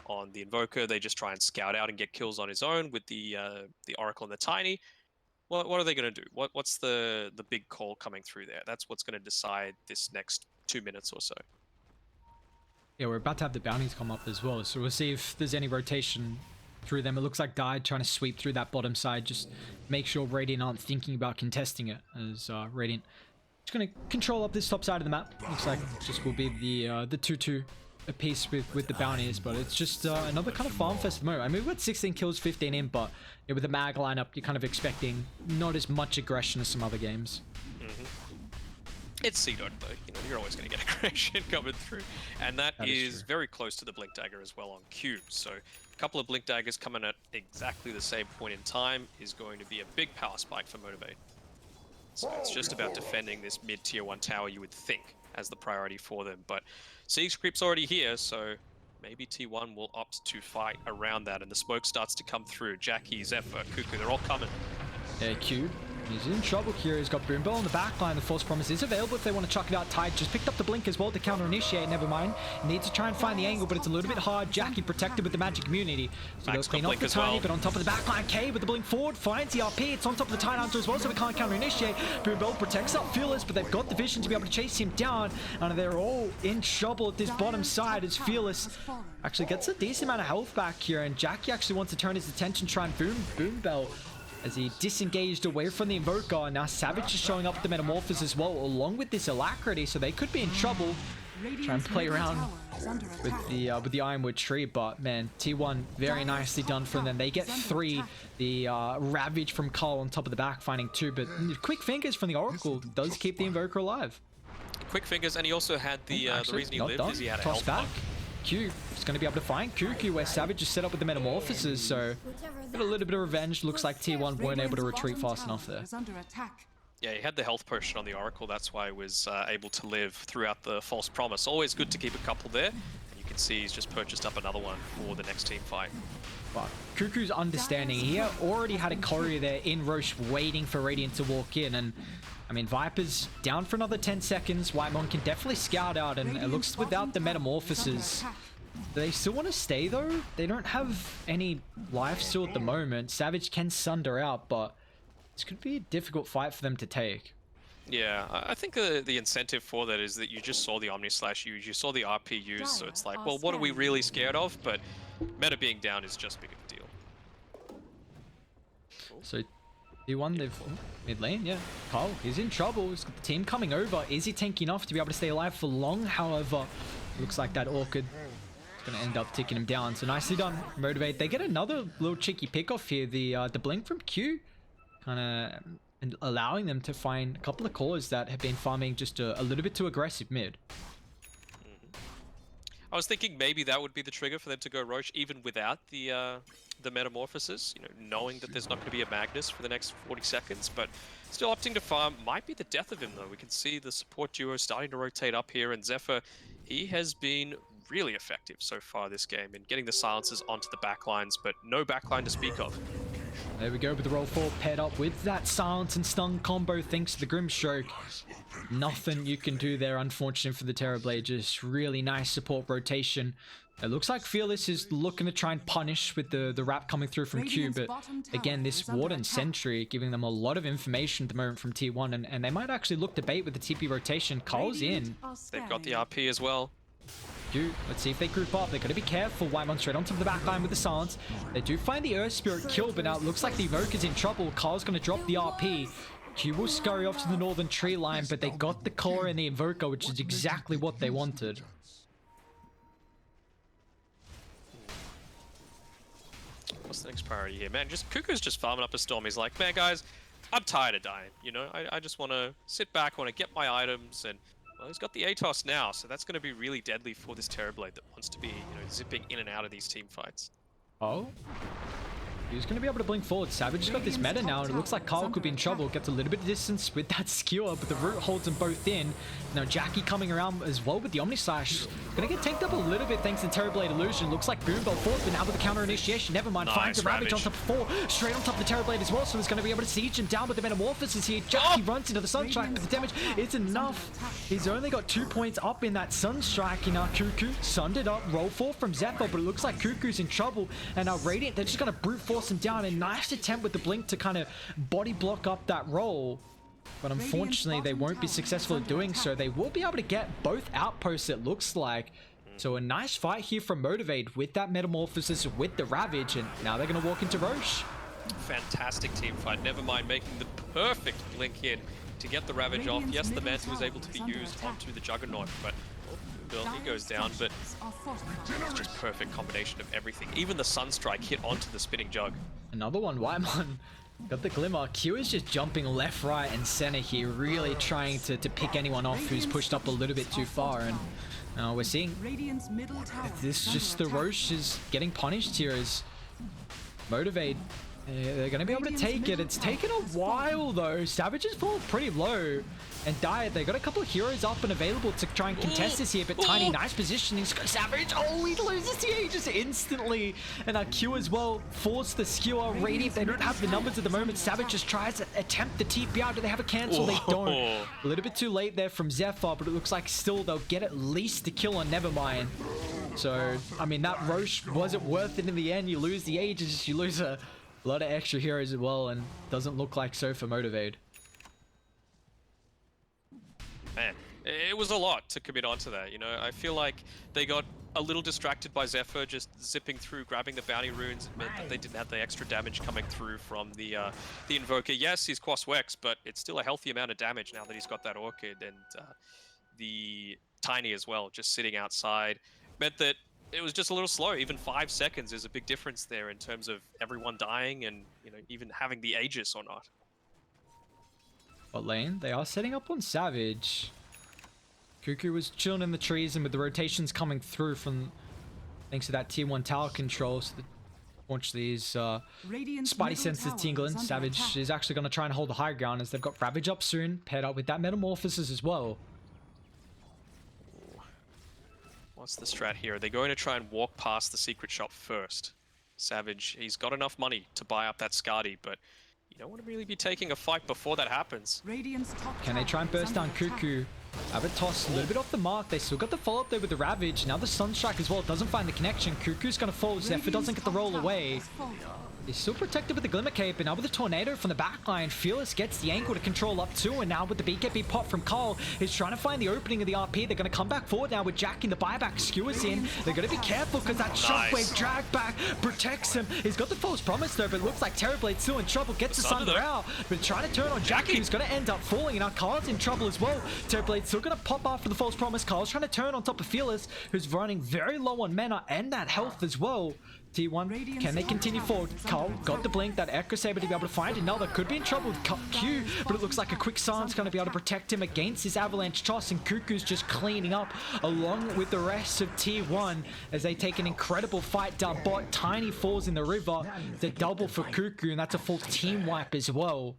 [SPEAKER 1] on the Invoker, they just try and scout out and get kills on his own with the Oracle and the Tiny. What are they going to do? What's the big call coming through there? That's what's going to decide this next 2 minutes or so.
[SPEAKER 3] Yeah, we're about to have the bounties come up as well, so we'll see if there's any rotation through them. It looks like Dai trying to sweep through that bottom side, just make sure Radiant aren't thinking about contesting it, as Radiant just going to control up this top side of the map. Looks like it just will be the 2-2 a piece with the bounties, but it's just another kind of farm fest mode. I mean, we've got 16 kills, 15 in, but yeah, with the mag lineup, you're kind of expecting not as much aggression as some other games.
[SPEAKER 1] It's C-Dog though, you know, you're always going to get aggression coming through. And that
[SPEAKER 3] is
[SPEAKER 1] is
[SPEAKER 3] true.
[SPEAKER 1] very close to the Blink Dagger as well on Q. So a couple of Blink Daggers coming at exactly the same point in time is going to be a big power spike for Motivate. So it's just about defending this mid-tier 1 tower, you would think, as the priority for them. But Siege Creep's already here, so maybe T1 will opt to fight around that, and the smoke starts to come through. Jackie, Zephyr, Cuckoo, they're all coming.
[SPEAKER 3] Yeah, Q. He's in trouble here. He's got Boombell on the back line. The false promise is available if they want to chuck it out. Tide just picked up the blink as well to counter initiate. Never mind. Needs to try and find the angle, but it's a little bit hard. Jackie protected with the magic immunity. So they'll clean off the Tiny, but on top of the back line, K with the blink forward finds the RP. It's on top of the Tide Hunter as well, so we can't counter initiate. Boombell protects up Fearless, but they've got the vision to be able to chase him down. And they're all in trouble at this bottom side as Fearless actually gets a decent amount of health back here. And Jackie actually wants to turn his attention, try and Boombell as he disengaged away from the Invoker. Now Savage is showing up with the Metamorphosis as well, along with this Alacrity, so they could be in trouble. Try and play around with the Ironwood tree, but man, T1 very nicely done from them. They get 3. The Ravage from Carl on top of the back, finding 2, but Quick Fingers from the Oracle does keep the Invoker alive.
[SPEAKER 1] Quick Fingers, and he also had the reason he lived is he had a
[SPEAKER 3] Toss
[SPEAKER 1] health
[SPEAKER 3] back.
[SPEAKER 1] bug.
[SPEAKER 3] Q is going to be able to find Cuckoo, where Savage is set up with the Metamorphoses, so got a little bit of revenge. Looks like T1 weren't able to retreat fast enough there.
[SPEAKER 1] Yeah, he had the health potion on the Oracle, that's why he was able to live throughout the false promise. Always good to keep a couple there. You can see he's just purchased up another one for the next team fight.
[SPEAKER 3] But Cuckoo's understanding. He already had a courier there in Roche waiting for Radiant to walk in. And, I mean, Viper's down for another 10 seconds. Whitemon can definitely scout out. And it looks without the Metamorphosis. Do they still want to stay, though? They don't have any life still at the moment. Savage can sunder out, but this could be a difficult fight for them to take.
[SPEAKER 1] Yeah, I think the incentive for that is that you just saw the Omni-Slash use, you saw the RP use, so it's like, well, what are we really scared of? But meta being down is just big of a deal.
[SPEAKER 3] So, T1, they've... mid lane, yeah. Carl, he's in trouble. He's got the team coming over. Is he tanky enough to be able to stay alive for long? However, looks like that Orchid is going to end up ticking him down. So nicely done, Motivate. They get another little cheeky pick off here. The blink from Q kind of... and allowing them to find a couple of cores that have been farming just a little bit too aggressive mid.
[SPEAKER 1] I was thinking maybe that would be the trigger for them to go Roche even without the Metamorphosis, you know, knowing that there's not going to be a Magnus for the next 40 seconds, but still opting to farm might be the death of him though. We can see the support duo starting to rotate up here, and Zephyr, he has been really effective so far this game in getting the silences onto the backlines, but no backline to speak of.
[SPEAKER 3] There we go with the roll 4 paired up with that silence and stun combo thanks to the Grimstroke. Nothing you can do there, unfortunately for the Terrorblade. Just really nice support rotation. It looks like Fearless is looking to try and punish with the wrap coming through from Q, but again, this Warden Sentry giving them a lot of information at the moment from T1, and they might actually look to bait with the TP rotation. Carl's in.
[SPEAKER 1] They've got the RP as well.
[SPEAKER 3] Let's see if they group up. They're going to be careful. Whitemon straight onto the backline with the silence. They do find the Earth Spirit kill, but now it looks like the Evoker's in trouble. Carl's going to drop the RP. Q will scurry off to the northern tree line, but they got the core and the Invoker, which is exactly what they wanted.
[SPEAKER 1] What's the next priority here? Man, Cuckoo's just farming up a storm. He's like, man, guys, I'm tired of dying. You know, I just want to sit back, want to get my items, and well, he's got the ATOS now, so that's going to be really deadly for this Terrorblade that wants to be, you know, zipping in and out of these team fights.
[SPEAKER 3] Oh? He's going to be able to blink forward. Savage has got this meta now, and it looks like Carl could be in trouble. Gets a little bit of distance with that skewer, but the root holds them both in. Now Jackie coming around as well with the Omni-Slash. Going to get tanked up a little bit thanks to Terrorblade Illusion. Looks like Boombell falls, but now with the counter initiation, never mind.
[SPEAKER 1] Nice
[SPEAKER 3] finds a Ravage on top of 4. Straight on top of the Terrorblade as well, so he's going to be able to siege him down with the Metamorphosis here. Jackie runs into the Sunstrike, but the damage is enough. He's only got 2 points up in that Sunstrike. And now Cuckoo sundered up. Roll 4 from Zephyr, but it looks like Cuckoo's in trouble. And now Radiant, they're just going to brute force him down. And nice attempt with the blink to kind of body block up that roll, but unfortunately they won't be successful at doing so. They will be able to get both outposts, it looks like. So a nice fight here from Motivate with that Metamorphosis, with the Ravage, and now they're going to walk into Roche.
[SPEAKER 1] Fantastic team fight. Never mind making the perfect blink in to get the Ravage off. Yes, the Mantle was able to be used onto the Juggernaut, but Bill, he goes down, but it's just perfect combination of everything. Even the Sunstrike hit onto the spinning jug.
[SPEAKER 3] Another one, Whitemon got the Glimmer. Q is just jumping left, right, and center here, really trying to pick anyone off who's pushed up a little bit too far. And we're seeing this, just the Roche is getting punished here as Motivate. They're going to be able to take it. It's taken a while though. Savage has fallen pretty low. And Diet, they got a couple of heroes up and available to try and contest this here, but Tiny, nice positioning. Savage, oh, he loses the Aegis instantly. And Q as well, force the skewer. Radiant, they don't have the numbers at the moment. Savage just tries to attempt the TP out. Do they have a cancel? They don't. A little bit too late there from Zephyr, but it looks like still they'll get at least the kill on Nevermind. So, I mean, that Roche wasn't worth it in the end. You lose the Aegis, you lose a lot of extra heroes as well, and doesn't look like so for Motivate.
[SPEAKER 1] Man, it was a lot to commit onto that, you know. I feel like they got a little distracted by Zephyr just zipping through, grabbing the bounty runes. It meant that they didn't have the extra damage coming through from the Invoker. Yes, he's Quas Wex, but it's still a healthy amount of damage now that he's got that Orchid, and the Tiny as well, just sitting outside. Meant that it was just a little slow. Even 5 seconds is a big difference there in terms of everyone dying and, you know, even having the Aegis or not.
[SPEAKER 3] Bot lane, they are setting up on Savage. Cuckoo was chilling in the trees, and with the rotations coming through from thanks to that tier 1 tower control, so unfortunately his spidey senses tingling. Savage is actually going to try and hold the high ground as they've got Ravage up soon, paired up with that Metamorphosis as well.
[SPEAKER 1] What's the strat here? Are they going to try and walk past the secret shop first? Savage, he's got enough money to buy up that Skadi, but you don't want to really be taking a fight before that happens.
[SPEAKER 2] Radiant's top
[SPEAKER 3] Can they try and
[SPEAKER 2] tower is
[SPEAKER 3] burst down
[SPEAKER 2] under attack.
[SPEAKER 3] Cuckoo? Have it tossed a little bit off the mark. They still got the follow-up there with the Ravage. Now the Sunstrike as well. Doesn't find the connection. Cuckoo's going to fall. Zephyr doesn't get the roll away. He's still protected with the Glimmer Cape, and now with the Tornado from the backline, Fearless gets the angle to control up two, and now with the BKB pop from Carl, he's trying to find the opening of the RP. They're going to come back forward now with Jack in the buyback, skewers in. They're going to be careful because that shockwave drag back protects him. He's got the false promise though, but it looks like Terrorblade's still in trouble. Gets the Sunder out, but trying to turn on Jackie, who's going to end up falling, and now Carl's in trouble as well. Terrorblade's still going to pop after the false promise. Carl's trying to turn on top of Fearless, who's running very low on mana and that health as well. T1, can they continue forward? Carl got the blink, that Echo Saber to be able to find another. Could be in trouble with Q, but it looks like a quick silence going to be able to protect him against this MG.Trust, and Cuckoo's just cleaning up along with the rest of T1 as they take an incredible fight down bot. Tiny falls in the river. The double for Cuckoo, and that's a full team wipe as well.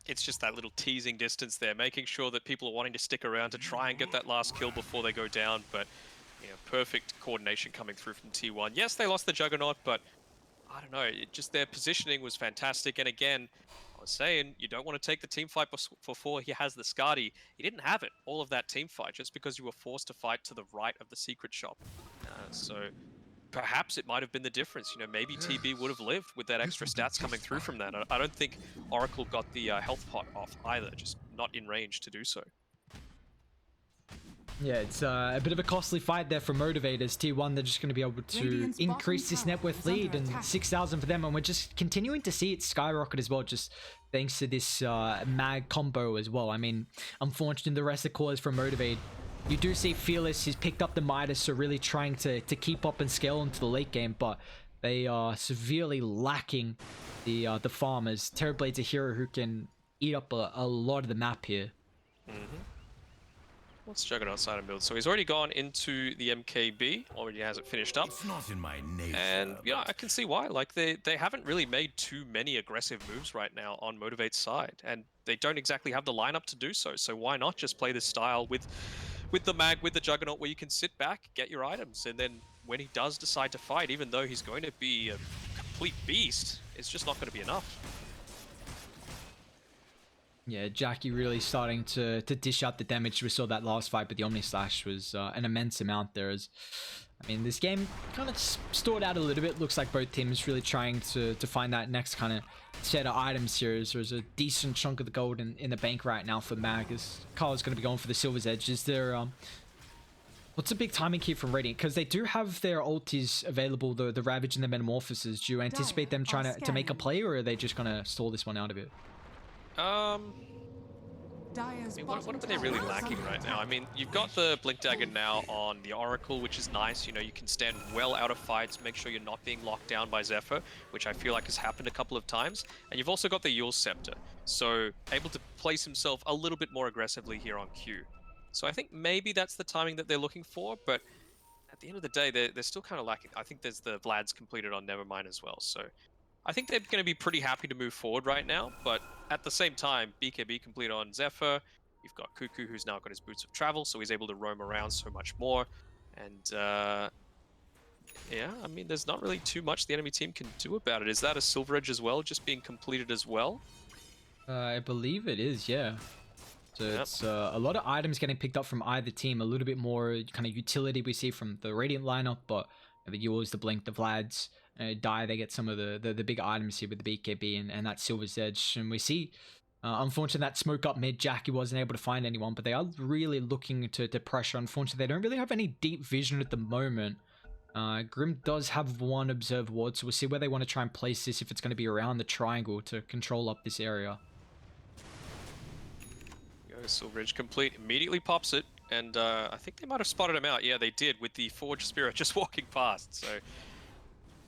[SPEAKER 1] It's just that little teasing distance there, making sure that people are wanting to stick around to try and get that last kill before they go down, but perfect coordination coming through from T1. Yes, they lost the Juggernaut, but I don't know, just their positioning was fantastic. And again, I was saying, you don't want to take the team fight before he has the Skadi. He didn't have it, all of that team fight, just because you were forced to fight to the right of the secret shop. So perhaps it might have been the difference. Maybe TB would have lived with that extra stats coming through from that. I don't think Oracle got the health pot off either, just not in range to do so.
[SPEAKER 3] Yeah, it's a bit of a costly fight there for Motivators. T1, they're just going to be able to increase this net worth lead, and 6,000 for them, and we're just continuing to see it skyrocket as well, just thanks to this mag combo as well. I mean, unfortunately, the rest of the cores for Motivate, you do see Fearless, he's picked up the Midas, so really trying to keep up and scale into the late game, but they are severely lacking the farmers. Terrorblade's a hero who can eat up a lot of the map here.
[SPEAKER 1] What's Juggernaut side of build? So he's already gone into the MKB, already has it finished up.
[SPEAKER 5] It's not in my nature.
[SPEAKER 1] And I can see why. Like they haven't really made too many aggressive moves right now on Motivate's side, and they don't exactly have the lineup to do so. So why not just play this style with the mag, with the Juggernaut, where you can sit back, get your items, and then when he does decide to fight, even though he's going to be a complete beast, it's just not going to be enough.
[SPEAKER 3] Yeah, Jackie really starting to dish out the damage. We saw that last fight, but the Omni Slash was an immense amount there. I mean, this game kind of stalled out a little bit. Looks like both teams really trying to find that next kind of set of items here. There's a decent chunk of the gold in the bank right now for Mag, as Carl's going to be going for the Silver's Edge. Is there... what's a big timing key from Radiant? Because they do have their ultis available, the Ravage and the Metamorphoses. Do you anticipate them trying to make a play, or are they just going to stall this one out of it?
[SPEAKER 1] I mean, what are they really lacking right now? I mean, you've got the Blink Dagger now on the Oracle, which is nice. You can stand well out of fights, make sure you're not being locked down by Zephyr, which I feel like has happened a couple of times. And you've also got the Yule Scepter, so able to place himself a little bit more aggressively here on Q. So I think maybe that's the timing that they're looking for, but at the end of the day, they're still kind of lacking. I think there's the Vlad's completed on Nevermind as well, so I think they're going to be pretty happy to move forward right now, but at the same time, BKB complete on Zephyr. You've got Cuckoo, who's now got his Boots of Travel, so he's able to roam around so much more. And yeah, I mean, there's not really too much the enemy team can do about it. Is that a Silver Edge as well, just being completed as well?
[SPEAKER 3] I believe it is, yeah. So it's a lot of items getting picked up from either team. A little bit more kind of utility we see from the Radiant lineup, but the Yules, the Blink, the Vlads, Die, they get some of the big items here with the BKB and that Silver's Edge. And we see, unfortunately, that smoke up mid, Jackie wasn't able to find anyone, but they are really looking to pressure. Unfortunately, they don't really have any deep vision at the moment. Grim does have one Observe Ward, so we'll see where they want to try and place this, if it's going to be around the triangle to control up this area.
[SPEAKER 1] Silver Edge complete, immediately pops it, and I think they might have spotted him out. Yeah, they did, with the Forge Spirit just walking past. So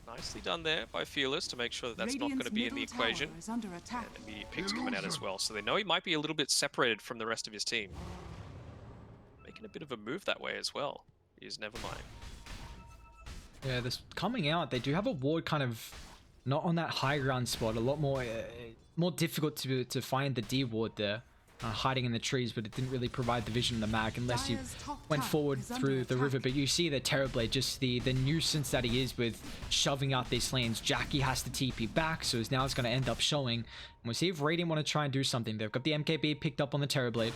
[SPEAKER 1] nicely done there by Fearless to make sure that that's not going to be in the equation. And immediate picks coming out as well, so they know he might be a little bit separated from the rest of his team. Making a bit of a move that way as well. Is Nevermind.
[SPEAKER 3] Yeah, this coming out, they do have a ward kind of not on that high ground spot. A lot more more difficult to find the D ward there. hiding in the trees, but it didn't really provide the vision of the mag unless you
[SPEAKER 2] Dire's top
[SPEAKER 3] went
[SPEAKER 2] tower
[SPEAKER 3] forward
[SPEAKER 2] is under
[SPEAKER 3] through the river.
[SPEAKER 2] attack.
[SPEAKER 3] But you see the Terrorblade, just the nuisance that he is with shoving out these lanes. Jackie has to TP back, so now it's going to end up showing. And we'll see if Radiant want to try and do something. They've got the MKB picked up on the Terrorblade.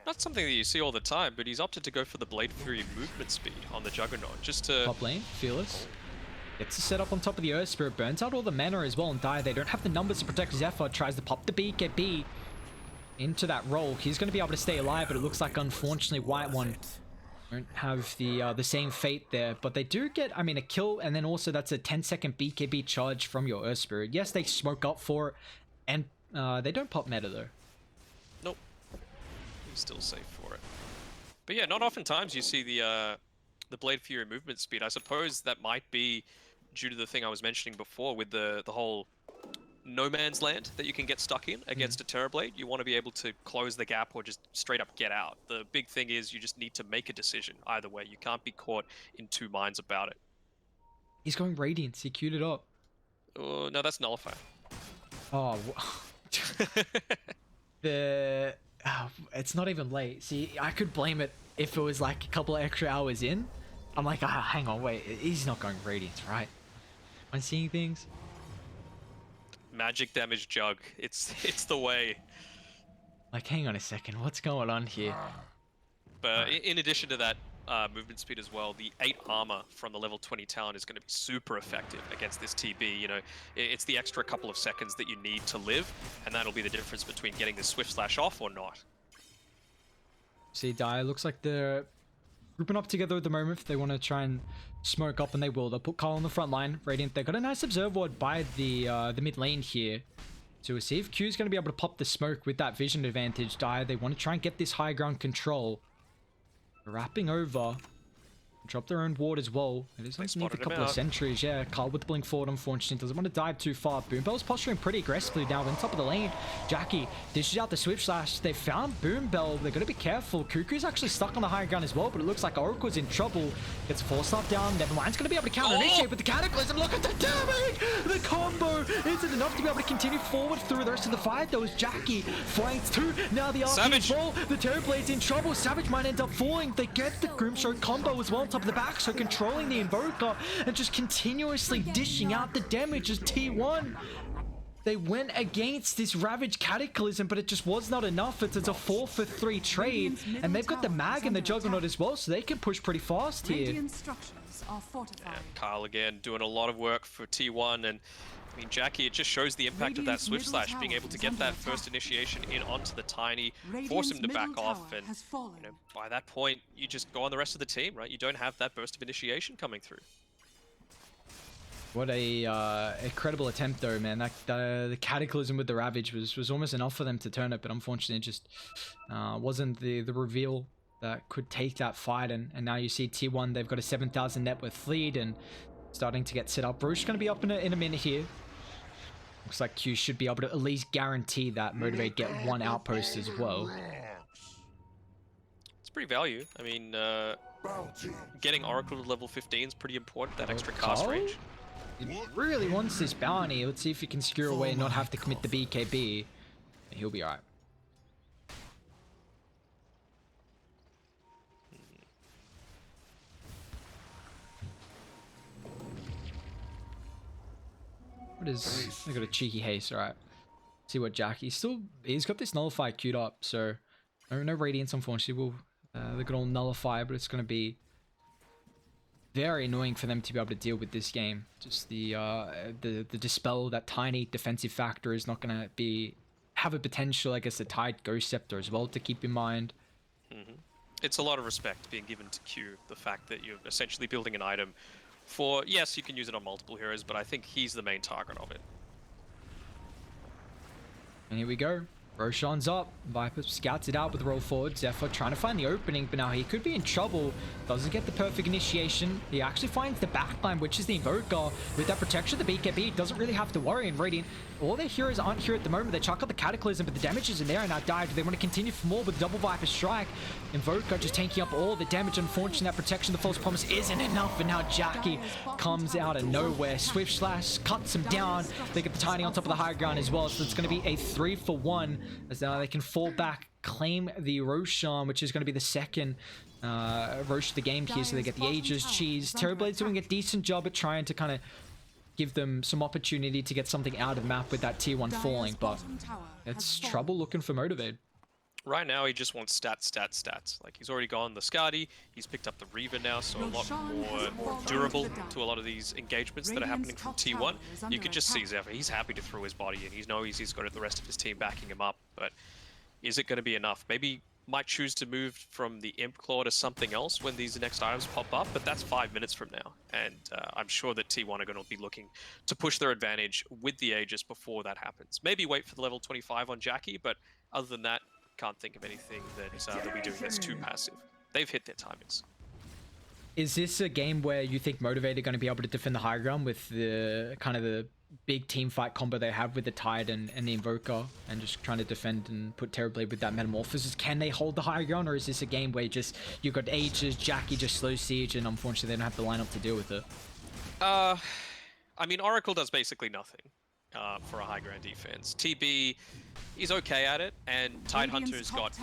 [SPEAKER 1] Not something that you see all the time, but he's opted to go for the Blade Fury movement speed on the Juggernaut, just to...
[SPEAKER 3] Top lane, Fearless. Gets to set up on top of the Earth Spirit, burns out all the mana as well, and Dire, they don't have the numbers to protect Zephyr, tries to pop the BKB into that roll. He's going to be able to stay alive, but it looks like, unfortunately, White One don't have the same fate there, but they do get, I mean, a kill, and then also that's a 10-second BKB charge from your Earth Spirit. Yes, they smoke up for it, and they don't pop meta, though.
[SPEAKER 1] Nope. He's still safe for it. But yeah, not oftentimes you see the Blade Fury movement speed. I suppose that might be due to the thing I was mentioning before with the whole no man's land that you can get stuck in against a Terrorblade. You want to be able to close the gap or just straight up get out. The big thing is you just need to make a decision either way. You can't be caught in two minds about it.
[SPEAKER 3] He's going Radiance, he queued it up.
[SPEAKER 1] Oh, no, that's Nullifier.
[SPEAKER 3] Oh, it's not even late. See, I could blame it if it was like a couple of extra hours in. I'm like, hang on, wait, he's not going Radiance, right? Am I seeing things?
[SPEAKER 1] Magic damage jug. It's the way.
[SPEAKER 3] Like, hang on a second, what's going on here?
[SPEAKER 1] But in addition to that movement speed as well, the 8 armor from the level 20 talent is going to be super effective against this TB. You know, it's the extra couple of seconds that you need to live, and that'll be the difference between getting the Swift Slash off or not.
[SPEAKER 3] See, Dire, looks like they're grouping up together at the moment if they want to try and smoke up, and they will. They'll put Carl on the front line. Radiant, they've got a nice observe ward by the mid lane here. So we'll see if Q's going to be able to pop the smoke with that vision advantage. Dire, they want to try and get this high ground control. Wrapping over. Drop their own ward as well. It is going to need a couple of sentries. Yeah, Carl with the blink forward, unfortunately. Doesn't want to dive too far. Boombell's posturing pretty aggressively down on top of the lane. Jackie dishes out the Swift Slash. They found Boombell. They're going to be careful. Cuckoo's actually stuck on the high ground as well, but it looks like Oracle's in trouble. Gets forced up down. Nevermind's going to be able to counter initiate with the Cataclysm. Look at the damage! The combo isn't enough to be able to continue forward through the rest of the fight. There was Jackie. Flanks too. Now the RP as well. The Terrorblade's in trouble. Savage might end up falling. They get the Grimstroke combo as well on top of the back. So controlling the Invoker and just continuously dishing out the damage as T1. They went against this Ravage Cataclysm, but it just was not enough. It's a 4-for-3 trade, and they've got the Mag and the Juggernaut as well, so they can push pretty fast here.
[SPEAKER 2] Radiant structures are fortified.
[SPEAKER 1] And Kyle again doing a lot of work for T1, and I mean, Jackie, it just shows the impact of that Swift Slash, being able to get that first initiation in onto the Tiny, force him to back off, and you know, by that point, you just go on the rest of the team, right? You don't have that burst of initiation coming through.
[SPEAKER 3] What a incredible attempt though, man. That the Cataclysm with the Ravage was almost enough for them to turn it, but unfortunately it just wasn't the reveal that could take that fight, and now you see T1, they've got a 7,000 net worth lead and starting to get set up. Roche going to be up in a minute here. Looks like Q should be able to at least guarantee that Motivate get one outpost as well.
[SPEAKER 1] It's pretty value. I mean, getting Oracle to level 15 is pretty important, that extra cast range.
[SPEAKER 3] He really wants this bounty. Let's see if he can secure away and not have to commit the BKB. He'll be alright. What is... I got a cheeky haste, alright. See what Jackie... He's got this Nullify queued up, so... No Radiance, unfortunately. The good old Nullify, but it's going to be very annoying for them to be able to deal with this game. Just the Dispel, that tiny defensive factor is not going to have a potential, I guess, a tied Ghost Scepter as well to keep in mind.
[SPEAKER 1] It's a lot of respect being given to Q, the fact that you're essentially building an item for, yes, you can use it on multiple heroes, but I think he's the main target of it.
[SPEAKER 3] And here we go. Roshan's up. Viper scouts it out with roll forward. Zephyr trying to find the opening, but now he could be in trouble. Doesn't get the perfect initiation. He actually finds the backline, which is the Invoker. With that protection, the BKB doesn't really have to worry. And Radiant, all their heroes aren't here at the moment. They chuck out the Cataclysm, but the damage is in there and now died. They want to continue for more with double Viper strike. Invoker just taking up all the damage. Unfortunately, that protection, the false promise isn't enough. And now Jackie comes out of nowhere. Swift Slash cuts him down. They get the Tiny on top of the high ground as well. So it's going to be a 3-for-1. As now they can fall back, claim the Roshan, which is going to be the second Rosh of the game here. So they get the Aegis, Cheese. Terrorblade's doing a decent job at trying to kind of give them some opportunity to get something out of the map with that tier 1 falling, but it's trouble looking for Motivate.
[SPEAKER 1] Right now, he just wants stats. Like, he's already gone the Skadi, he's picked up the Reaver now, so a lot more durable to a lot of these engagements that are happening from T1. You could just see Zephyr, he's happy to throw his body in. He knows he's got the rest of his team backing him up, but is it going to be enough? Maybe might choose to move from the Imp Claw to something else when these next items pop up, but that's 5 minutes from now. And I'm sure that T1 are going to be looking to push their advantage with the Aegis before that happens. Maybe wait for the level 25 on Jackie, but other than that, can't think of anything that they'll be doing that's too passive. They've hit their timings.
[SPEAKER 3] Is this a game where you think Motivate are going to be able to defend the high ground with the kind of the big team fight combo they have with the Tide and the Invoker, and just trying to defend and put Terrorblade with that Metamorphosis? Can they hold the high ground, or is this a game where just you've got Aegis, Jackie just slow siege, and unfortunately they don't have the lineup to deal with it?
[SPEAKER 1] I mean, Oracle does basically nothing for a high ground defense. TB, he's okay at it, and Tidehunter's got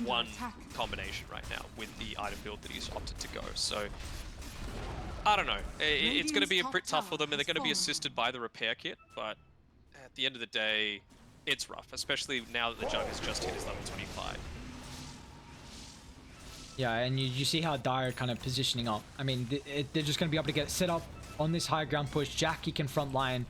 [SPEAKER 1] one combination right now with the item build that he's opted to go. So I don't know. It's going to be a bit tough for them, and they're going to be assisted by the repair kit, but at the end of the day, it's rough, especially now that the Jug has just hit his level 25.
[SPEAKER 3] Yeah, and you see how Dire kind of positioning up. I mean, they're just going to be able to get set up on this high ground push. Jackie can front line.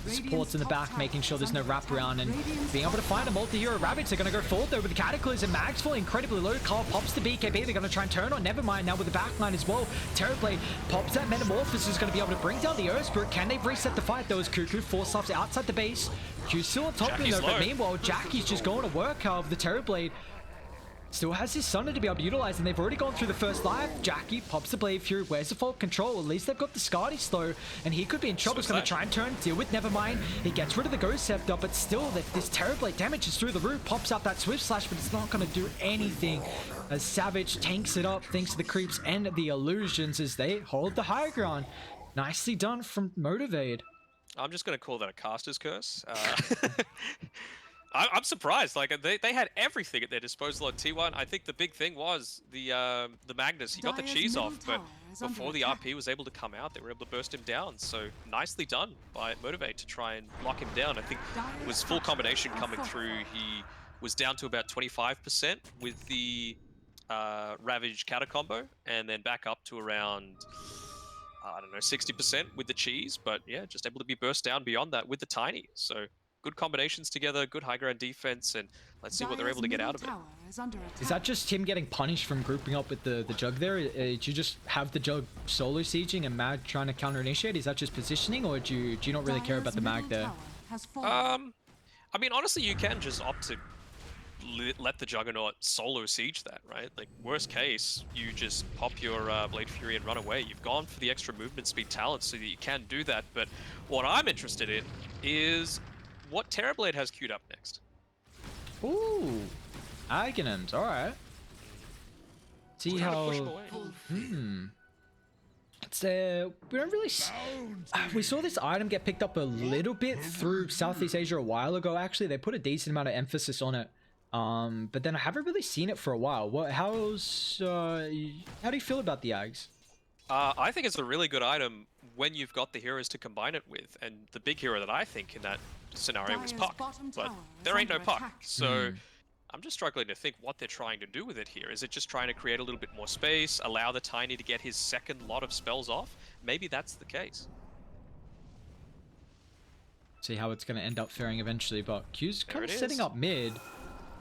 [SPEAKER 3] Supports in the back, making sure there's no wraparound, and being able to find a multi-hero Ravage. They're going to go forward though with the Cataclysm. Mags falling incredibly low. Carl pops the BKB. They're going to try and turn on Nevermind now with the backline as well. Terrorblade pops that Metamorphosis, is going to be able to bring down the Earth Spirit. Can they reset the fight though as Cuckoo force stops outside the base? Q's still on top of him though, but meanwhile Jackie's just going to work. However, the Terrorblade still has his Sunder to be able to utilize, and they've already gone through the first life. Jackie pops the Blade Fury. Where's the fault control? At least they've got the Skadi slow, and he could be in trouble. He's going to try and deal with Nevermind. He gets rid of the Ghost Scepter, but still, this Terrorblade damage is through the roof. Pops out that Swift Slash, but it's not going to do anything as Savage tanks it up thanks to the creeps and the illusions as they hold the high ground. Nicely done from Motivate.
[SPEAKER 1] I'm just going to call that a caster's curse. I'm surprised. Like they had everything at their disposal on T1. I think the big thing was the Magnus. He got the cheese off, but before the RP was able to come out, they were able to burst him down. So nicely done by Motivate to try and lock him down. I think it was full combination coming through. He was down to about 25% with the Ravage counter combo, and then back up to around I don't know, 60% with the cheese. But yeah, just able to be burst down beyond that with the Tiny. So good combinations together, good high ground defense, and let's see what they're able to get out of it.
[SPEAKER 3] Is that just him getting punished from grouping up with the Jug there? Did you just have the Jug solo sieging and Mag trying to counter initiate? Is that just positioning, or do you not really care about the Mag there?
[SPEAKER 1] I mean, honestly, you can just opt to let the Juggernaut solo siege that, right? Like, worst case, you just pop your Blade Fury and run away. You've gone for the extra movement speed talent so that you can do that, but what I'm interested in is what Terrorblade has queued up next.
[SPEAKER 3] Ooh, Aghanim's, alright. See how... It's, we don't really... we saw this item get picked up a little bit through Southeast Asia a while ago, actually. They put a decent amount of emphasis on it. But then I haven't really seen it for a while. How do you feel about the Ags?
[SPEAKER 1] I think it's a really good item when you've got the heroes to combine it with, and the big hero that I think in that scenario was Puck, but there ain't no Puck, so I'm just struggling to think what they're trying to do with it here. Is it just trying to create a little bit more space, allow the Tiny to get his second lot of spells off? Maybe that's the case.
[SPEAKER 3] See how it's going to end up faring eventually, but Q's kind of setting up mid.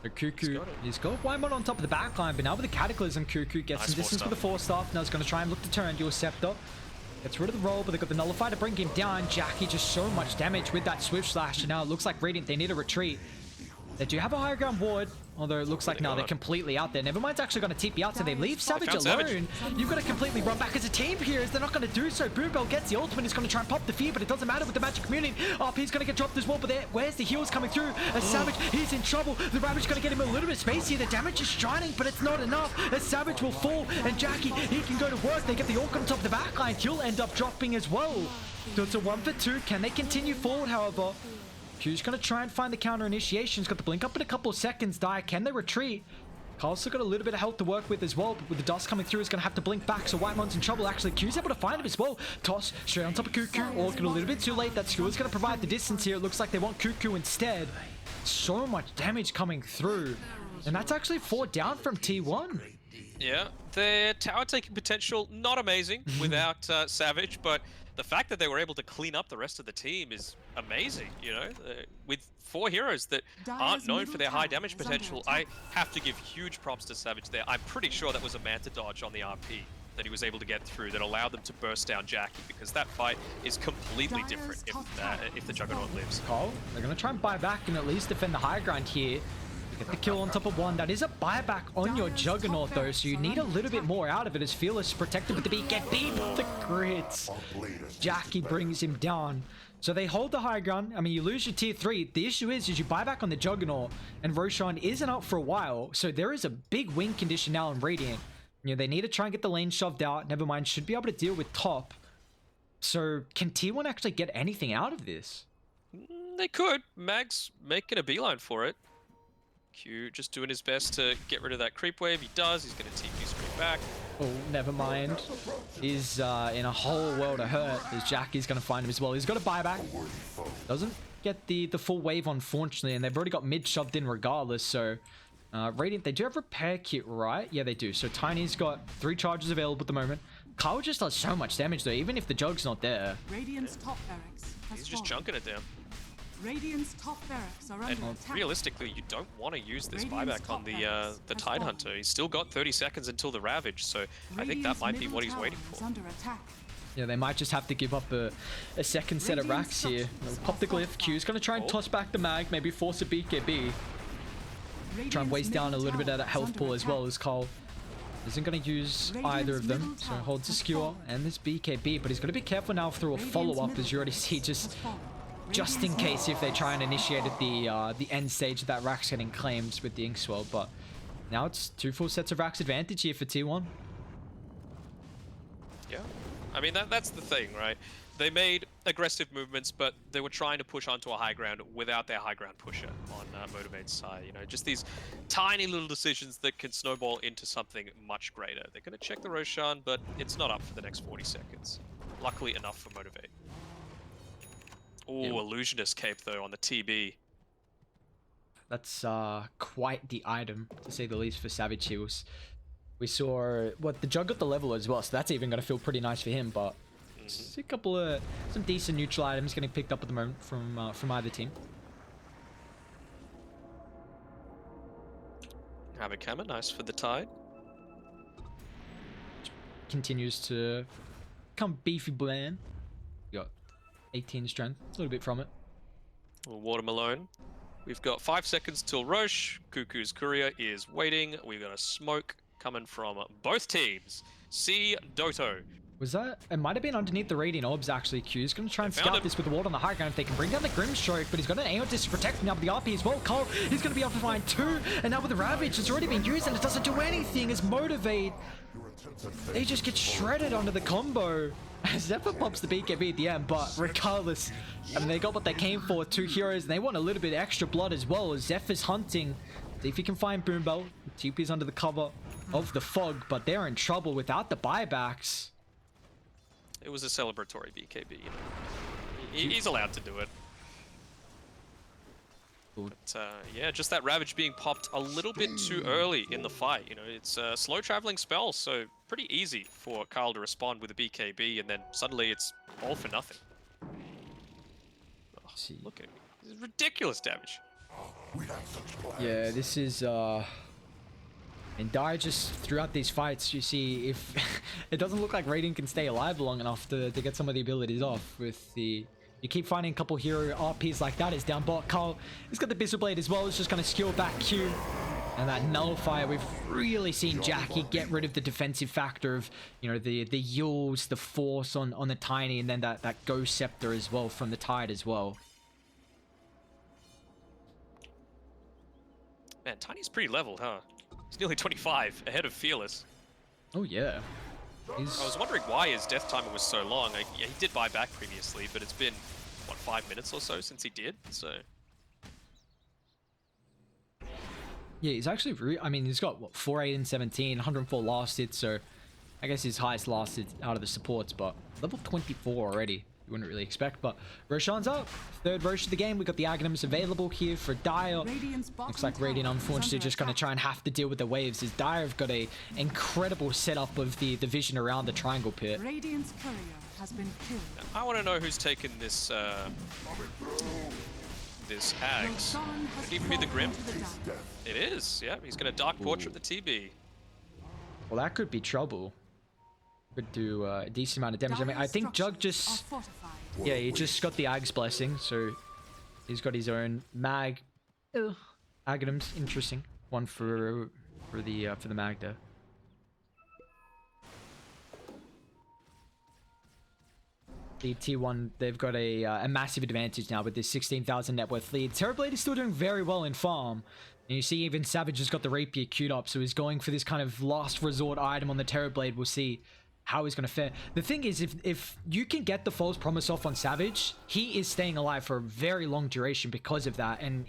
[SPEAKER 3] The Cuckoo, he's got Wymon on top of the backline, but now with the Cataclysm, Cuckoo gets some distance with the Force Staff. Now he's going to try and look to turn, do a Scepter. Gets rid of the roll, but they've got the Nullifier to bring him down. Jackie just so much damage with that Swift Slash, and now it looks like Radiant, they need a retreat. They do have a higher ground ward, although it looks like now they're
[SPEAKER 1] got?
[SPEAKER 3] completely out there. Nevermind's actually going to TP out, so they leave Savage
[SPEAKER 1] found
[SPEAKER 3] alone.
[SPEAKER 1] Savage.
[SPEAKER 3] You've got to completely run back as a team here, as they're not going to do so. Boombell gets the ultimate, he's going to try and pop the fear, but it doesn't matter with the magic community. He's going to get dropped as well, but where's the heals coming through? As Savage, he's in trouble. The Ravage going to get him a little bit of space here. The damage is shining, but it's not enough. As Savage will fall, and Jackie, he can go to work. They get the Orc on top of the backline. He'll end up dropping as well. So it's a 1 for 2. Can they continue forward, however? Q's gonna try and find the counter initiation. He's got the blink up in a couple of seconds. Can they retreat? Carl's still got a little bit of health to work with as well, but with the dust coming through, he's gonna have to blink back, so Whitemon's in trouble. Actually, Q's able to find him as well. Toss straight on top of Cuckoo. Orchid a little bit too late. That Skewer's gonna provide the distance here. It looks like they want Cuckoo instead. So much damage coming through. And that's actually 4 down from T1.
[SPEAKER 1] Yeah, their tower taking potential, not amazing without Savage, but the fact that they were able to clean up the rest of the team is amazing, you know? With 4 heroes that aren't known for their high damage potential, I have to give huge props to Savage there. I'm pretty sure that was a Manta dodge on the RP that he was able to get through that allowed them to burst down Jackie, because that fight is completely different if the Juggernaut lives.
[SPEAKER 3] Carl, they're going to try and buy back and at least defend the high ground here. Get the kill on top of 1. That is a buyback on your Juggernaut though, so you need a little bit more out of it as Fearless protected with the BKB, but the crits. Jackie brings him down. So they hold the high ground. I mean, you lose your tier 3. The issue is you buy back on the Juggernaut, and Roshan isn't up for a while, so there is a big win condition now in Radiant. You know, they need to try and get the lane shoved out. Nevermind should be able to deal with top. So can T1 actually get anything out of this?
[SPEAKER 1] They could. Mag's making a beeline for it. Q just doing his best to get rid of that creep wave. He does. He's going to TP straight back.
[SPEAKER 3] Oh, never mind. He's in a whole world of hurt as Jackie's going to find him as well. He's got a buyback. Doesn't get the full wave, unfortunately, and they've already got mid shoved in regardless. So Radiant, they do have repair kit, right? Yeah, they do. So Tiny's got 3 charges available at the moment. Kyle just does so much damage though, even if the Jug's not there.
[SPEAKER 2] Radiant's top barracks has
[SPEAKER 1] He's just
[SPEAKER 2] fallen.
[SPEAKER 1] chunking it down.
[SPEAKER 2] Radiant's top barracks are under
[SPEAKER 1] And
[SPEAKER 2] attack.
[SPEAKER 1] realistically, you don't want to use this
[SPEAKER 2] Radiant's
[SPEAKER 1] buyback on
[SPEAKER 2] top barracks
[SPEAKER 1] the
[SPEAKER 2] has
[SPEAKER 1] Tide
[SPEAKER 2] fallen.
[SPEAKER 1] Hunter. He's still got 30 seconds until the Ravage, so I think that
[SPEAKER 2] Radiant's
[SPEAKER 1] might be
[SPEAKER 2] middle
[SPEAKER 1] what he's
[SPEAKER 2] tower
[SPEAKER 1] waiting
[SPEAKER 2] is
[SPEAKER 1] for.
[SPEAKER 2] under attack.
[SPEAKER 3] Yeah, they might just have to give up a second set of racks here. They'll pop the glyph. Q's going to try and toss back the mag, maybe force a BKB. Try and waste down a little bit of that health pool as well, as Cole isn't going to use either of them. So holds the skewer and this BKB, but he's got to be careful now through a follow-up, as you already see, just in case if they try and initiate at the end stage of that racks getting claimed with the Inkswell. But now it's 2 full sets of racks advantage here for T1.
[SPEAKER 1] Yeah, I mean, that's the thing, right? They made aggressive movements, but they were trying to push onto a high ground without their high ground pusher on Motivate's side. You know, just these tiny little decisions that can snowball into something much greater. They're going to check the Roshan, but it's not up for the next 40 seconds. Luckily enough for Motivate. Oh,
[SPEAKER 3] Yeah.
[SPEAKER 1] Illusionist Cape, though, on the TB.
[SPEAKER 3] That's quite the item, to say the least, for Savage Heals. We saw the Jug got the level as well, so that's even going to feel pretty nice for him. But just a couple of some decent neutral items getting picked up at the moment from either team.
[SPEAKER 1] Hammer, nice for the Tide.
[SPEAKER 3] Continues to become beefy bland. Got 18 strength, a little bit from it.
[SPEAKER 1] Well, Watermelon. We've got 5 seconds till Roche. Cuckoo's courier is waiting. We've got a smoke coming from both teams. See Doto.
[SPEAKER 3] Was that? It might have been underneath the Radiant Orbs, actually. Q's going to try and
[SPEAKER 1] They found
[SPEAKER 3] scout
[SPEAKER 1] him.
[SPEAKER 3] this with the ward on the high ground. If they can bring down the Grimstroke, but he's got an AO disc to protect him now with the RP as well. Cole, he's going to be able to find 2, and now with the Ravage, it's already been used, and it doesn't do anything as Motivate. They just get shredded under the combo. Zephyr pops the BKB at the end, but regardless, I mean, they got what they came for, 2 heroes, and they want a little bit of extra blood as well, as Zephyr's hunting. See if he can find Boombell. TP's under the cover of the fog, but they're in trouble without the buybacks.
[SPEAKER 1] It was a celebratory BKB. You know. He's allowed to do it. But yeah, just that Ravage being popped a little bit too early in the fight. You know, it's a slow traveling spell, so pretty easy for Kyle to respond with a BKB, and then suddenly it's all for nothing. Oh,
[SPEAKER 3] See.
[SPEAKER 1] look at this is ridiculous damage.
[SPEAKER 4] We have such plans.
[SPEAKER 3] Yeah, this is and Dire just throughout these fights, you see if it doesn't look like Radiant can stay alive long enough to get some of the abilities off with the You keep finding a couple hero RPs like that. Is down bot. Carl, he's got the Bizzle Blade as well. It's just going to skill back Q. And that nullifier, we've really seen Jackie get rid of the defensive factor of, you know, the Yules, the force on the Tiny, and then that Ghost Scepter as well from the Tide as well.
[SPEAKER 1] Man, Tiny's pretty leveled, huh? He's nearly 25, ahead of Fearless.
[SPEAKER 3] Oh, yeah.
[SPEAKER 1] I was wondering why his death timer was so long. Yeah, he did buy back previously, but it's been, what, 5 minutes or so since he did? So...
[SPEAKER 3] Yeah, he's actually... I mean, he's got, what, 4-8 and 17, 104 last hit, so... I guess his highest last hit out of the supports, but level 24 already. You wouldn't really expect, but Roshan's up. Third Rosh of the game. We got the Aghanims available here for Dire. Looks like Radiant unfortunately just going to try and have to deal with the waves, as Dire have got a incredible setup of the vision around the triangle pit.
[SPEAKER 2] Radiant's courier has been killed.
[SPEAKER 1] I want to know who's taken this this Ags. Could it even be the Grim? It is, yeah. He's going to Dark Portrait the TB.
[SPEAKER 3] Well, that could be trouble. Could do a decent amount of damage. I mean, I think Jug just... Yeah, he just got the Ag's Blessing, so he's got his own Mag. Aghanims, interesting. One for the Mag there. The T1, they've got a massive advantage now with this 16,000 net worth lead. Terrorblade is still doing very well in farm. And you see even Savage has got the Rapier queued up, so he's going for this kind of last resort item on the Terrorblade. We'll see how he's going to fare. The thing is, if you can get the False Promise off on Savage, he is staying alive for a very long duration because of that, and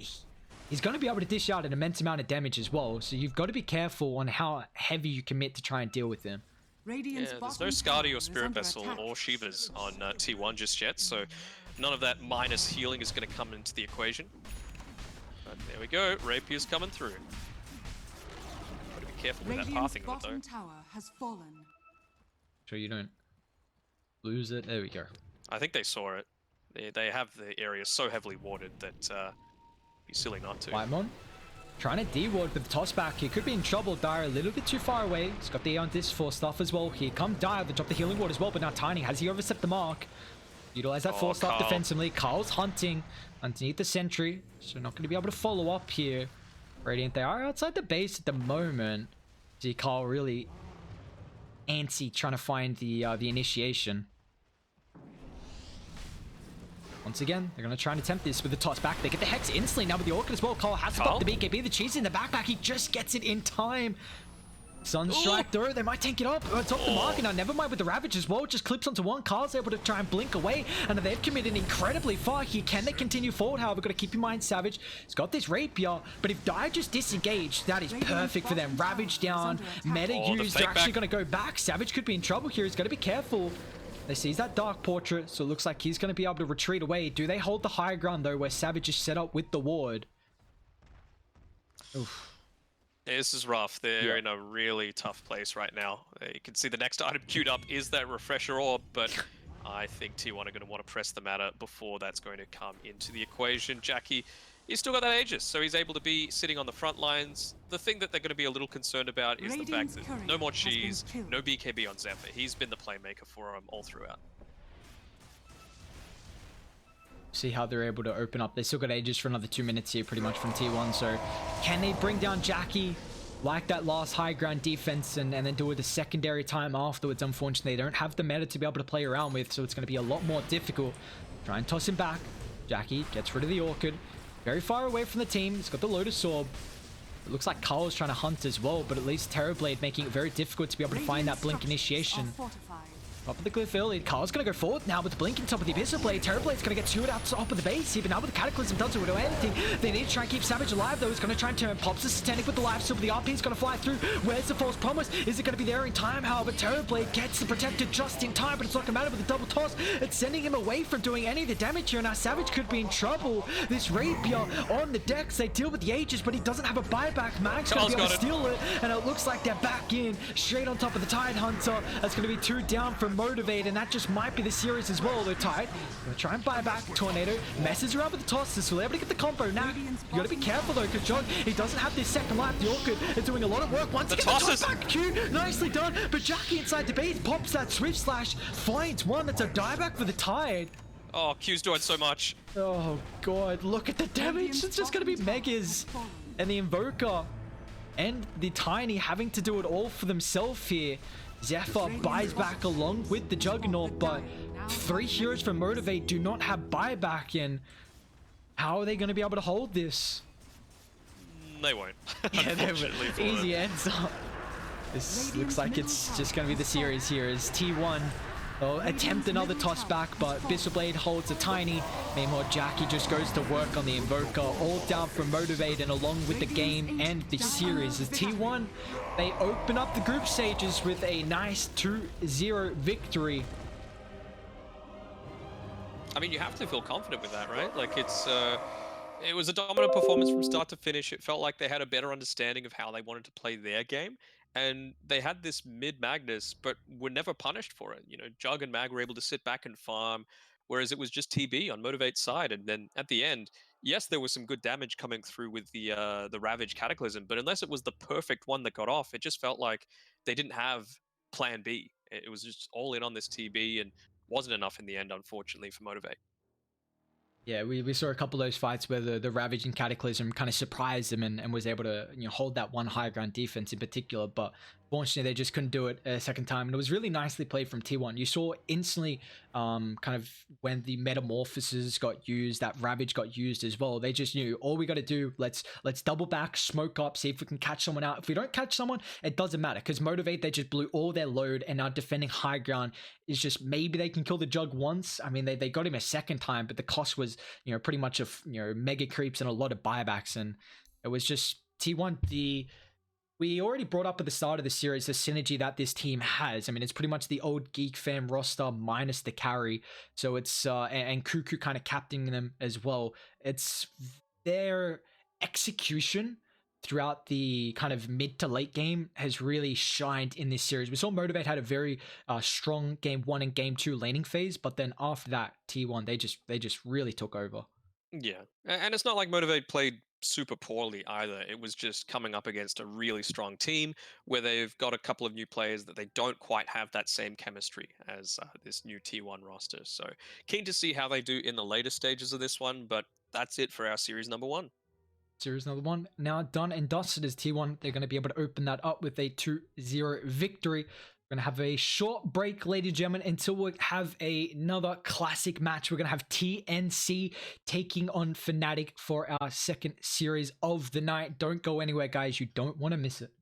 [SPEAKER 3] he's going to be able to dish out an immense amount of damage as well, so you've got to be careful on how heavy you commit to try and deal with him.
[SPEAKER 1] Yeah, there's no Skadi or Spirit Vessel or Shivas on T1 just yet, so none of that minus healing is going to come into the equation. But there we go, Rapier's coming through. Got to be careful with that pathing of it though.
[SPEAKER 2] Tower has fallen.
[SPEAKER 3] So you don't lose it. There we go.
[SPEAKER 1] I think they saw it. They have the area so heavily warded that it'd be silly not to.
[SPEAKER 3] Whitemon trying to de-ward with the toss back. He could be in trouble. Dire a little bit too far away. He's got the this for stuff as well. Here come Dire. They drop the healing ward as well, but now Tiny, has he overstepped the mark? Utilize that force start defensively. Carl's hunting underneath the sentry, so not going to be able to follow up here. Radiant, they are outside the base at the moment. See Carl really antsy trying to find the initiation. Once again, they're going to try and attempt this with the toss back. They get the Hex instantly now with the Orchid as well. Carl has to stop the BKB. The cheese in the backpack. He just gets it in time. Sunstrike though, they might tank it up. It's off the mark, and now never mind with the Ravage as well. Just clips onto one. Carl's able to try and blink away, and they've committed incredibly far here. Can they continue forward? However, got to keep in mind Savage. He's got this Rapier, but if Dire just disengage, that is perfect for them. Ravage down, meta used. They're actually going to go back. Savage could be in trouble here. He's got to be careful. They sees that Dark Portrait, so it looks like he's going to be able to retreat away. Do they hold the high ground though, where Savage is set up with the ward? Oof.
[SPEAKER 1] Yeah, this is rough. They're in a really tough place right now. You can see the next item queued up is that Refresher Orb, but I think T1 are going to want to press the matter before that's going to come into the equation. Jackie, he's still got that Aegis, so he's able to be sitting on the front lines. The thing that they're going to be a little concerned about is the fact that no more cheese, no BKB on Zephyr. He's been the playmaker for him all throughout.
[SPEAKER 3] See how they're able to open up. They still got Aegis for another 2 minutes here pretty much from T1, so can they bring down Jackie like that last high ground defense and then do it a secondary time afterwards? Unfortunately, they don't have the meta to be able to play around with, so it's going to be a lot more difficult. Try and toss him back. Jackie gets rid of the Orchid. Very far away from the team. He's got the Lotus Orb. It looks like Carl is trying to hunt as well, but at least Terrorblade making it very difficult to be able to find that blink initiation. Top of the glyph early. Carl's going to go forward now with the blink on top of the Abyssal Blade. Terrorblade's going to get 2 out top of the base. Even now with the Cataclysm doesn't do anything. They need to try and keep Savage alive though. He's going to try and turn. Pops the Satanic with the life steal, but the RP is going to fly through. Where's the False Promise? Is it going to be there in time? However, Terrorblade gets the Protector just in time, but it's not going to matter with the double toss. It's sending him away from doing any of the damage here. Now Savage could be in trouble. This Rapier on the decks. They deal with the Aegis, but he doesn't have a buyback. Mag's going to be able to steal it, and it looks like they're back in. Straight on top of the Tide Hunter. That's going to be 2 down from Motivate, and that just might be the series as well. They're tight. Gonna try and buy back. Tornado messes around with the tosses, so they're able to get the combo. Now, you gotta be careful though, because John, he doesn't have this second life. The Orchid is doing a lot of work. Once again, the toss back Q, nicely done. But Jackie inside the base pops that Swift Slash, finds one. That's a dieback for the Tide.
[SPEAKER 1] Oh, Q's doing so much.
[SPEAKER 3] Oh god, look at the damage. It's just gonna be Megas and the Invoker and the Tiny having to do it all for themselves here. Zephyr buys back along with the Juggernaut, but 3 heroes from Motivate do not have buyback in. How are they going to be able to hold this?
[SPEAKER 1] They won't.
[SPEAKER 3] Yeah, they
[SPEAKER 1] Unfortunately for
[SPEAKER 3] easy
[SPEAKER 1] them.
[SPEAKER 3] ends up. This looks like it's just going to be the series here as T1 will attempt another toss back, but Blade holds a Tiny. Meanwhile, Jackie just goes to work on the Invoker, all down from Motivate and along with the game and the series. As T1, they open up the group stages with a nice 2-0 victory.
[SPEAKER 1] I mean, you have to feel confident with that, right? Like it was a dominant performance from start to finish. It felt like they had a better understanding of how they wanted to play their game, and they had this mid Magnus, but were never punished for it. You know, Jug and Mag were able to sit back and farm, whereas it was just TB on Motivate's side. And then at the end, yes, there was some good damage coming through with the Ravage Cataclysm, but unless it was the perfect one that got off, it just felt like they didn't have Plan B. It was just all in on this TB and wasn't enough in the end, unfortunately, for Motivate.
[SPEAKER 3] Yeah, we saw a couple of those fights where the Ravage and Cataclysm kind of surprised them and was able to hold that one high ground defense in particular, but fortunately they just couldn't do it a second time. And it was really nicely played from T1. You saw instantly kind of when the Metamorphoses got used, that Ravage got used as well. They just knew all we got to do, let's double back, smoke up, see if we can catch someone out. If we don't catch someone, it doesn't matter because Motivate, they just blew all their load and now defending high ground is just maybe they can kill the Jug once. I mean, they got him a second time, but the cost was pretty much of mega creeps and a lot of buybacks, and it was just T1. We already brought up at the start of the series the synergy that this team has. I mean, it's pretty much the old Geek Fam roster minus the carry. So it's and Cuckoo kind of captaining them as well. It's their execution throughout the kind of mid to late game has really shined in this series. We saw Motivate had a very strong game 1 and game 2 laning phase, but then after that, T1 they just really took over.
[SPEAKER 1] Yeah, and it's not like Motivate played super poorly either. It was just coming up against a really strong team where they've got a couple of new players that they don't quite have that same chemistry as this new T1 roster. So keen to see how they do in the later stages of this one, but that's it for our series number 1.
[SPEAKER 3] Series number 1 now done and dusted as T1. They're going to be able to open that up with a 2-0 victory. We're going to have a short break, ladies and gentlemen, until we have another classic match. We're going to have TNC taking on Fnatic for our second series of the night. Don't go anywhere, guys. You don't want to miss it.